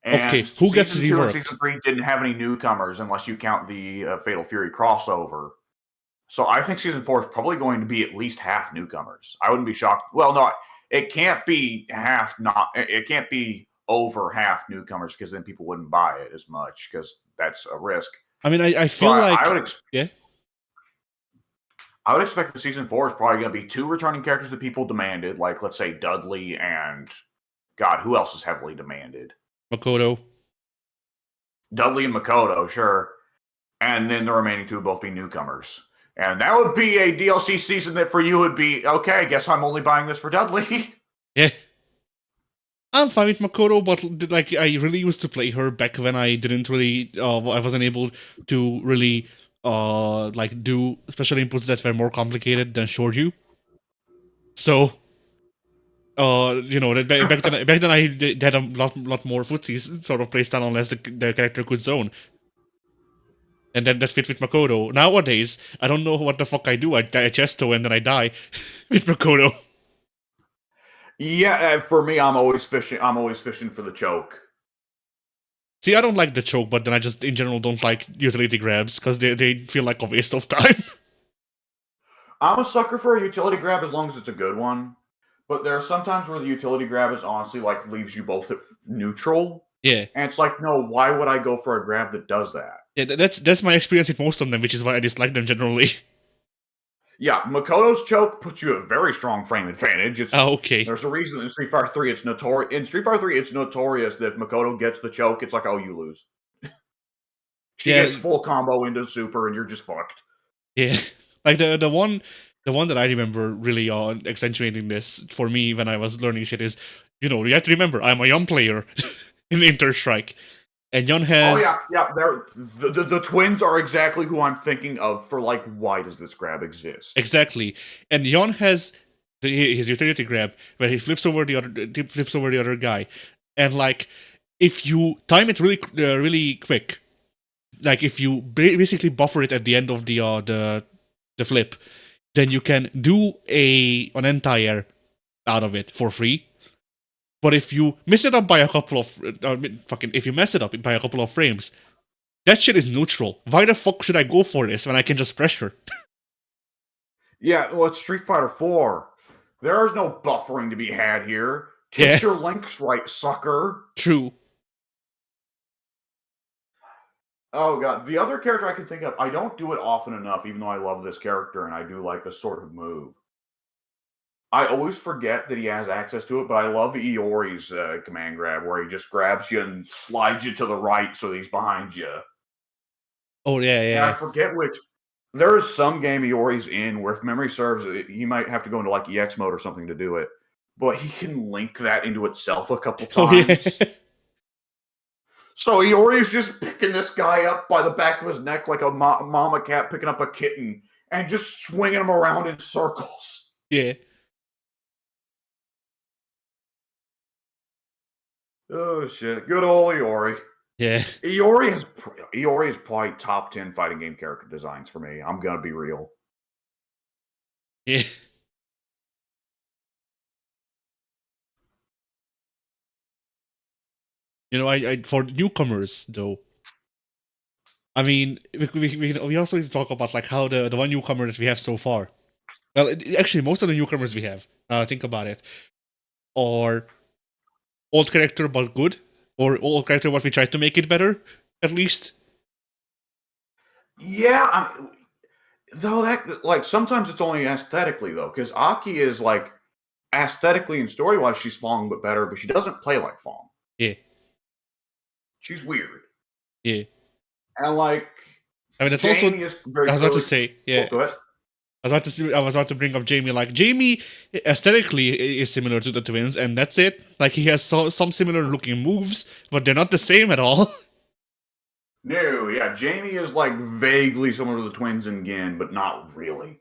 And Okay, who gets Season 2 and reworked? Season 3 didn't have any newcomers unless you count the Fatal Fury crossover. So I think Season 4 is probably going to be at least half newcomers. I wouldn't be shocked. Well, no, it can't be half. It can't be over half newcomers because then people wouldn't buy it as much because that's a risk. I mean, I feel like yeah. I would expect that Season 4 is probably going to be 2 returning characters that people demanded, like let's say Dudley and God, who else is heavily demanded? Makoto. Dudley and Makoto, sure. And then the remaining 2 would both be newcomers. And that would be a DLC season that for you would be, okay, I guess I'm only buying this for Dudley. Yeah. I'm fine with Makoto, but like I really used to play her back when I didn't really, I wasn't able to really, like do special inputs that were more complicated than Shoryu. So, you know, back then I had a lot more footsies sort of playstyle unless the character could zone. And then that fit with Makoto. Nowadays, I don't know what the fuck I do. I chesto and then I die with Makoto. Yeah, for me, I'm always fishing for the choke. See, I don't like the choke, but then I just, in general, don't like utility grabs, because they feel like a waste of time. I'm a sucker for a utility grab as long as it's a good one. But there are some times where the utility grab is honestly, like, leaves you both at neutral. Yeah. And it's like, no, why would I go for a grab that does that? Yeah, that's my experience with most of them, which is why I dislike them generally. Yeah, Makoto's choke puts you at a very strong frame advantage. Okay. There's a reason in Street Fighter 3 it's notorious. In Street Fighter 3, it's notorious that if Makoto gets the choke, it's like, oh, you lose. She gets full combo into the super, and you're just fucked. Yeah, like the one that I remember really accentuating this for me when I was learning shit is, you know, you have to remember I'm a young player in Inter-Strike. And Yun has... Oh, yeah. The twins are exactly who I'm thinking of for, like, why does this grab exist? Exactly. And Yun has his utility grab where he flips over the other guy. And, like, if you time it really quick, like, if you basically buffer it at the end of the flip, then you can do an entire out of it for free. But if you miss it up by a couple of if you mess it up by a couple of frames, that shit is neutral. Why the fuck should I go for this when I can just pressure? Yeah, well, it's Street Fighter 4. There is no buffering to be had here. Get your links right, sucker. True. Oh god, the other character I can think of, I don't do it often enough, even though I love this character and I do like this sort of move. I always forget that he has access to it, but I love Iori's command grab, where he just grabs you and slides you to the right so he's behind you. Oh, yeah. And I forget which. There is some game Iori's in where, if memory serves, you might have to go into like EX mode or something to do it. But he can link that into itself a couple times. Oh, yeah. So Iori's just picking this guy up by the back of his neck like a mama cat picking up a kitten and just swinging him around in circles. Yeah. Oh, shit. Good old Iori. Yeah. Iori is probably top 10 fighting game character designs for me. I'm gonna be real. Yeah. You know, I for newcomers though. I mean, we also need to talk about like how the one newcomer that we have so far. Well, actually, most of the newcomers we have. Think about it. Or old character but good, or old character but we tried to make it better, at least. Yeah, though that like sometimes it's only aesthetically though, because Aki is like aesthetically and story wise she's Fong but better, but she doesn't play like Fong. Yeah, she's weird. Yeah, and like I mean, that's Jamie also. I was about to say, yeah. Oh, I was about to bring up Jamie. Like, Jamie aesthetically is similar to the twins, and that's it. Like, he has some similar looking moves, but they're not the same at all. No, yeah, Jamie is like vaguely similar to the twins in Gin, but not really.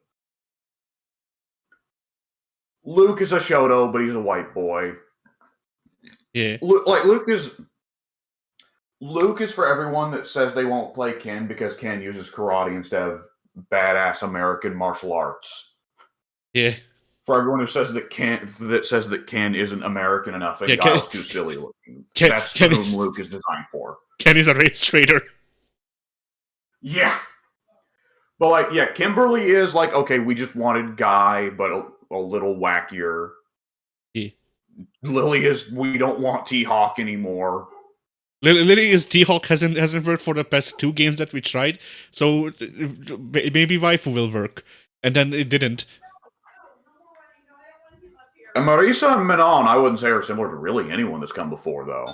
Luke is a Shoto, but he's a white boy. Yeah. Luke is for everyone that says they won't play Ken because Ken uses karate instead of badass American martial arts. Yeah. For everyone who says that Ken isn't American enough and Yeah, Guile's too silly looking. Ken- That's Ken whom is- Luke is designed for. Ken is a race traitor. Yeah. But like, yeah, Kimberly is like, okay, we just wanted Guy, but a little wackier. Yeah. Lily is, we don't want T-Hawk anymore. Lily is T-Hawk hasn't worked for the past 2 games that we tried, so maybe Waifu will work. And then it didn't. And Marisa and Manon, I wouldn't say are similar to really anyone that's come before, though.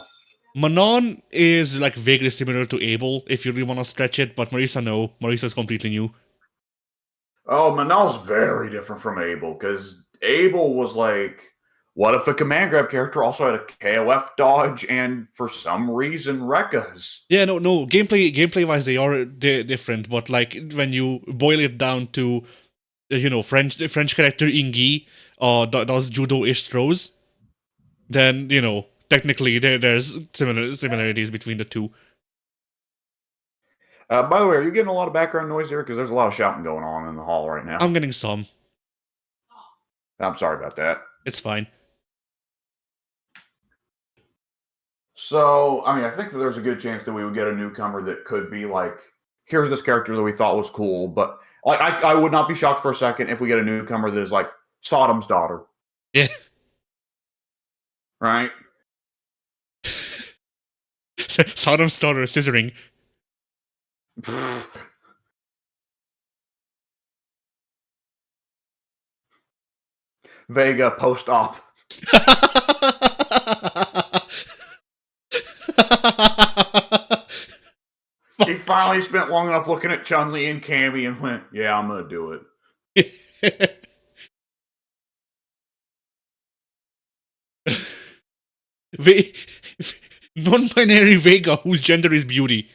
Manon is like vaguely similar to Abel, if you really want to stretch it, but Marisa, no. Marisa is completely new. Oh, Manon's very different from Abel, because Abel was like, what if the command grab character also had a KOF dodge and, for some reason, Rekka's? Yeah, no. Gameplay wise, they're different, but like when you boil it down to, French character Ingi does judo-ish throws, then technically there's similarities between the two. By the way, are you getting a lot of background noise here? Because there's a lot of shouting going on in the hall right now. I'm getting some. I'm sorry about that. It's fine. So, I mean, I think that there's a good chance that we would get a newcomer that could be like, here's this character that we thought was cool, but like, I would not be shocked for a second if we get a newcomer that is like Sodom's daughter. Yeah. Right? Sodom's daughter scissoring. Vega post-op. He finally spent long enough looking at Chun-Li and Cammy and went, yeah, I'm going to do it. Non-binary Vega, whose gender is beauty.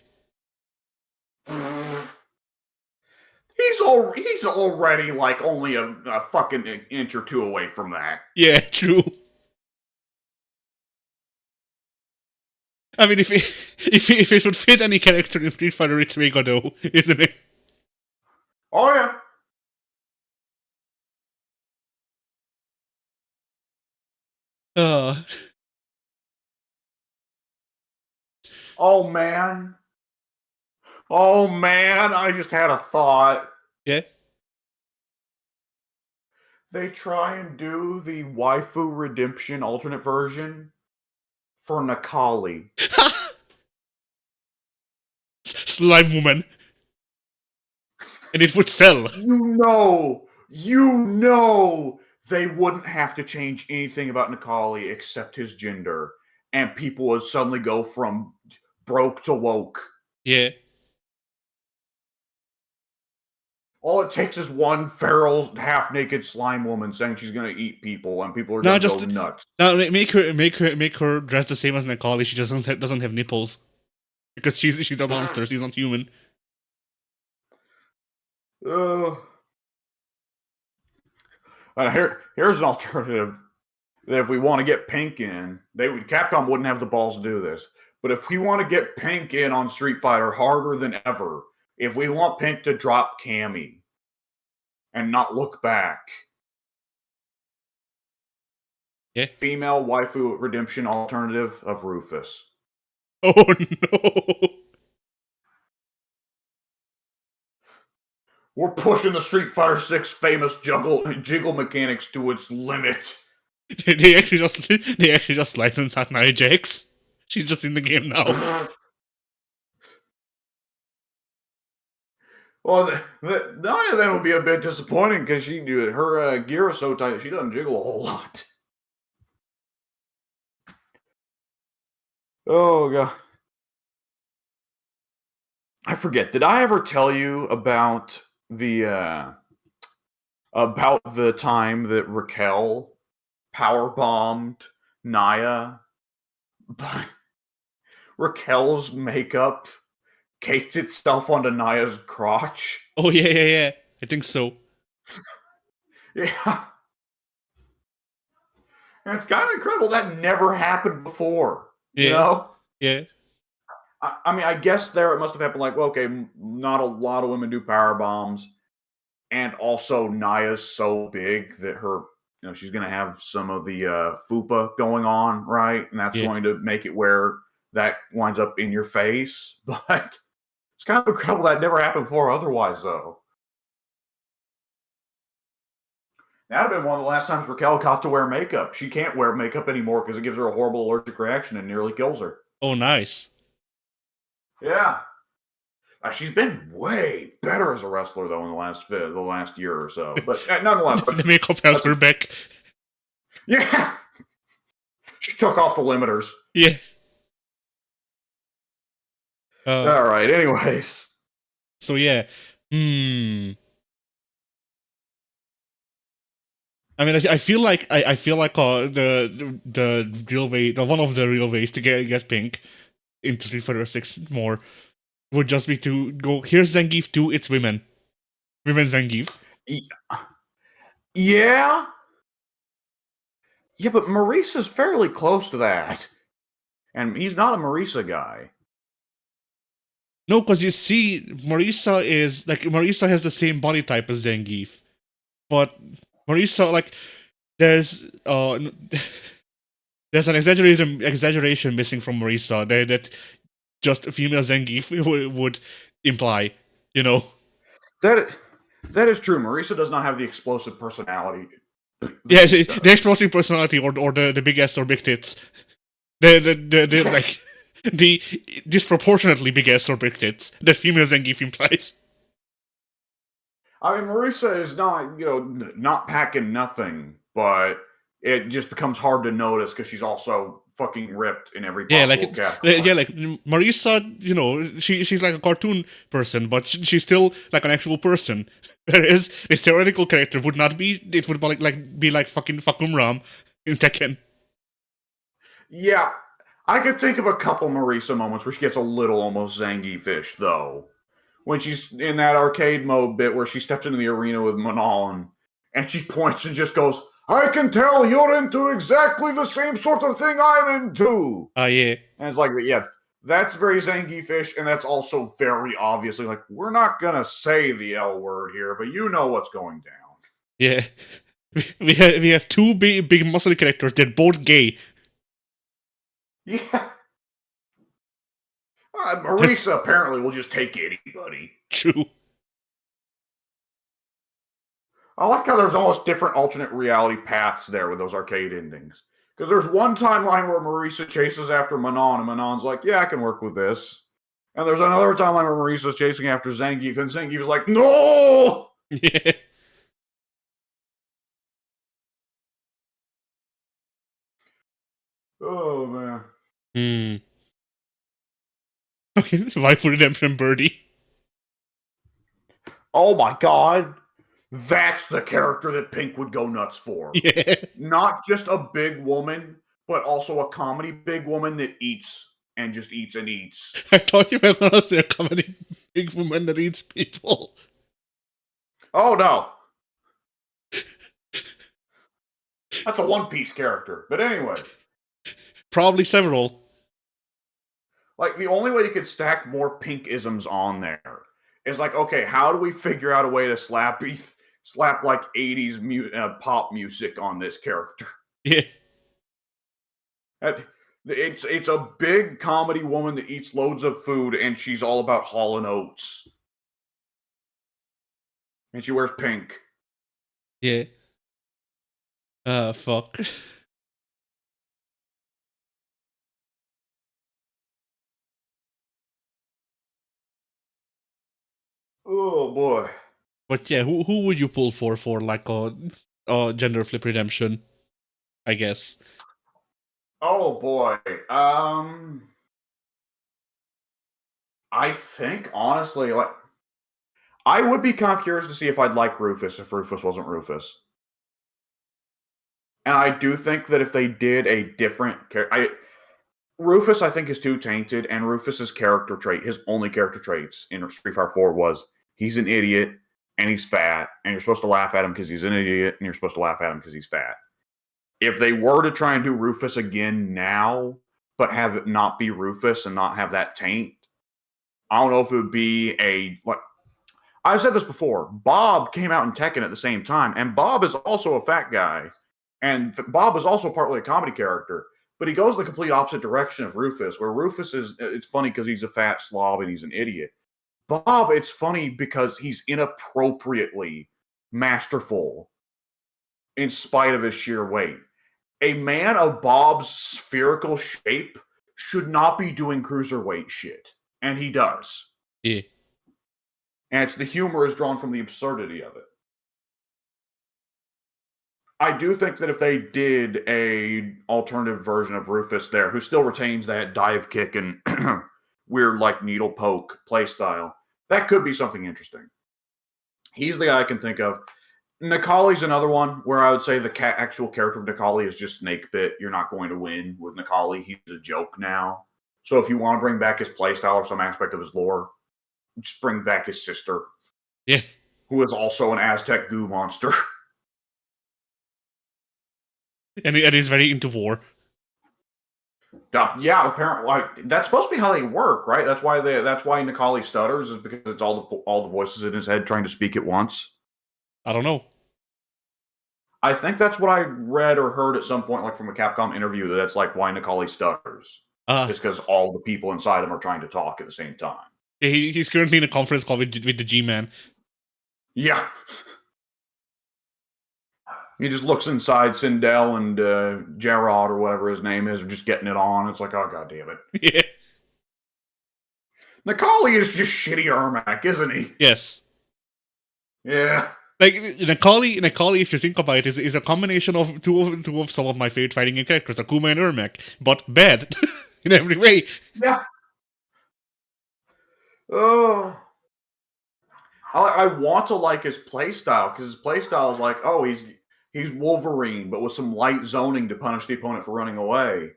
He's already like only a fucking inch or 2 away from that. Yeah, true. I mean, if it would fit any character in Street Fighter, it's Vega, though, isn't it? Oh yeah. Oh man. Oh man, I just had a thought. Yeah. They try and do the waifu redemption alternate version for Nakali. Slime woman. And it would sell. You know they wouldn't have to change anything about Nakali except his gender. And people would suddenly go from broke to woke. Yeah. All it takes is one feral, half-naked slime woman saying she's gonna eat people, and people are gonna go nuts. No, make her dress the same as Nakali. She doesn't have nipples because she's a monster. She's not human. Here's an alternative. If we want to get Pink in, Capcom wouldn't have the balls to do this. But if we want to get Pink in on Street Fighter harder than ever, if we want Pink to drop Cammy and not look back, yeah, female waifu redemption alternative of Rufus. Oh no! We're pushing the Street Fighter 6 famous jiggle mechanics to its limit. They actually just licensed out Nia Jax. She's just in the game now. Well, that would be a bit disappointing because her gear is so tight that she doesn't jiggle a whole lot. Oh god, I forget. Did I ever tell you about the time that Raquel power bombed Naya? But Raquel's makeup caked itself onto Naya's crotch. Oh yeah. I think so. Yeah. And it's kind of incredible that never happened before. Yeah. You know? Yeah. I mean, I guess there it must have happened like, well, okay, not a lot of women do power bombs. And also Naya's so big that her she's going to have some of the fupa going on, right? And that's going to make it where that winds up in your face. But it's kind of incredible that never happened before otherwise, though. That'd have been one of the last times Raquel got to wear makeup. She can't wear makeup anymore because it gives her a horrible allergic reaction and nearly kills her. Oh, nice. Yeah. She's been way better as a wrestler, though, in the last year or so. But nonetheless. The makeup held her back. Yeah. She took off the limiters. Yeah. All right, anyways. So, yeah. I mean, I feel like the real way, one of the real ways to get Pink into Street Fighter 6 more would just be to go, here's Zangief 2, it's women Zangief. Yeah, but Marisa's fairly close to that, and he's not a Marisa guy. No, because you see, Marisa has the same body type as Zangief, but Marisa, like, there's an exaggeration missing from Marisa that just a female Zangief would imply, That is true. Marisa does not have the explosive personality. Yeah, the explosive personality or the big ass or big tits. The like the disproportionately big ass or big tits that female Zangief implies. I mean, Marisa is not, not packing nothing, but it just becomes hard to notice because she's also fucking ripped in every possible category. Yeah, like Marisa, she's like a cartoon person, but she's still like an actual person. Whereas this theoretical character would not be. It would be like fucking Fakumram in Tekken. Yeah, I could think of a couple Marisa moments where she gets a little almost Zangief-ish, though. When she's in that arcade mode bit where she steps into the arena with Manon, and she points and just goes, I can tell you're into exactly the same sort of thing I'm into. Yeah. And it's like, yeah, that's very Zangief-ish, and that's also very obviously like, we're not going to say the L word here, but you know what's going down. Yeah. We have two big muscle characters. They're both gay. Yeah. Marisa apparently will just take anybody. True. I like how there's almost different alternate reality paths there with those arcade endings. Because there's one timeline where Marisa chases after Manon, and Manon's like, yeah, I can work with this. And there's another timeline where Marisa's chasing after Zangief, and Zangief is like, no! Yeah. Oh, man. Okay, Waifu Redemption Birdie. Oh my god. That's the character that Pink would go nuts for. Yeah. Not just a big woman, but also a comedy big woman that eats and just eats and eats. I thought you were going to say a comedy big woman that eats people. Oh no. That's a One Piece character. But anyway. Probably several. Like, the only way you could stack more Pink-isms on there is like, okay, how do we figure out a way to slap like 80s pop music on this character? Yeah. It's a big comedy woman that eats loads of food, and she's all about Hall & Oates. And she wears pink. Yeah. Fuck. Oh boy. But yeah, who would you pull for like a gender flip redemption? I guess. Oh boy. I think honestly, like, I would be kind of curious to see if I'd like Rufus if Rufus wasn't Rufus. And I do think that if they did a different character, Rufus I think is too tainted, and Rufus's character trait, his only character traits in Street Fighter 4 was he's an idiot and he's fat, and you're supposed to laugh at him because he's an idiot, and you're supposed to laugh at him because he's fat. If they were to try and do Rufus again now, but have it not be Rufus and not have that taint, I don't know if it would be like, I've said this before, Bob came out in Tekken at the same time, and Bob is also a fat guy, And Bob is also partly a comedy character, but he goes the complete opposite direction of Rufus, where Rufus it's funny because he's a fat slob and he's an idiot. Bob, it's funny because he's inappropriately masterful in spite of his sheer weight. A man of Bob's spherical shape should not be doing cruiserweight shit. And he does. Yeah. And it's the humor is drawn from the absurdity of it. I do think that if they did a alternative version of Rufus there, who still retains that dive kick and weird like needle poke play style, that could be something interesting. He's the guy I can think of. Nikali's another one where I would say the actual character of Nikali is just snake bit. You're not going to win with Nikali. He's a joke now. So if you want to bring back his playstyle or some aspect of his lore, just bring back his sister. Yeah. Who is also an Aztec goo monster. And he's very into war. Yeah, apparently, like, that's supposed to be how they work, right? That's why Nikali stutters, is because it's all the voices in his head trying to speak at once. I don't know. I think that's what I read or heard at some point, like from a Capcom interview. That's like why Nikali stutters. It's because all the people inside him are trying to talk at the same time. He's currently in a conference call with the G-Man. Yeah. He just looks inside Sindel and Gerard or whatever his name is, just getting it on. It's like, oh, god damn it. Yeah. Nikali is just shitty Ermac, isn't he? Yes. Yeah. Like, Nikali, if you think about it, is a combination of two of some of my favorite fighting game characters, Akuma and Ermac, but bad in every way. Yeah. Oh. I want to like his playstyle, because his playstyle is like, oh, he's Wolverine, but with some light zoning to punish the opponent for running away.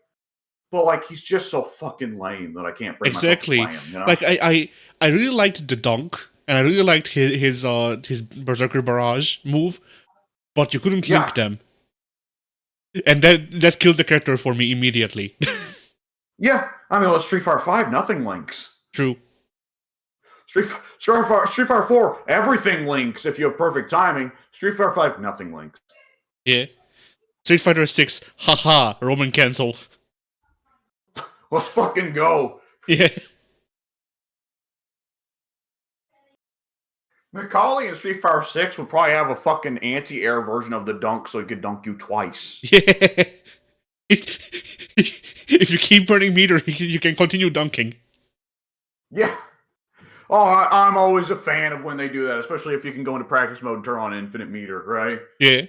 But like, he's just so fucking lame that I can't bring myself to play him. You know? Like, I really liked the dunk, and I really liked his Berserker Barrage move, but you couldn't link them, and that killed the character for me immediately. Yeah, I mean, with Street Fighter 5, nothing links. True. Street Fighter 4, everything links if you have perfect timing. Street Fighter 5, nothing links. Yeah. Street Fighter 6, haha, Roman cancel. Let's fucking go. Yeah. Nikali in Street Fighter 6 would probably have a fucking anti-air version of the dunk so he could dunk you twice. Yeah. If you keep burning meter, you can continue dunking. Yeah. Oh, I'm always a fan of when they do that, especially if you can go into practice mode and turn on infinite meter, right? Yeah.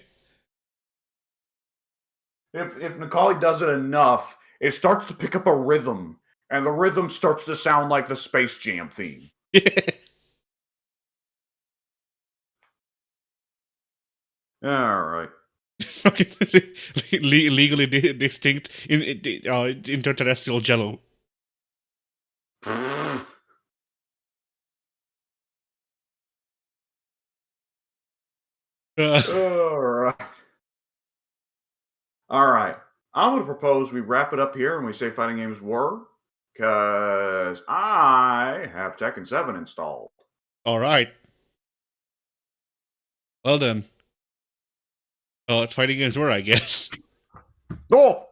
If Nikali does it enough, it starts to pick up a rhythm, and the rhythm starts to sound like the Space Jam theme. Yeah. All right. Legally distinct interterrestrial jello. All right. I'm going to propose we wrap it up here and we say fighting games were, because I have Tekken 7 installed. All right. Well then. Fighting games were, I guess. Oh!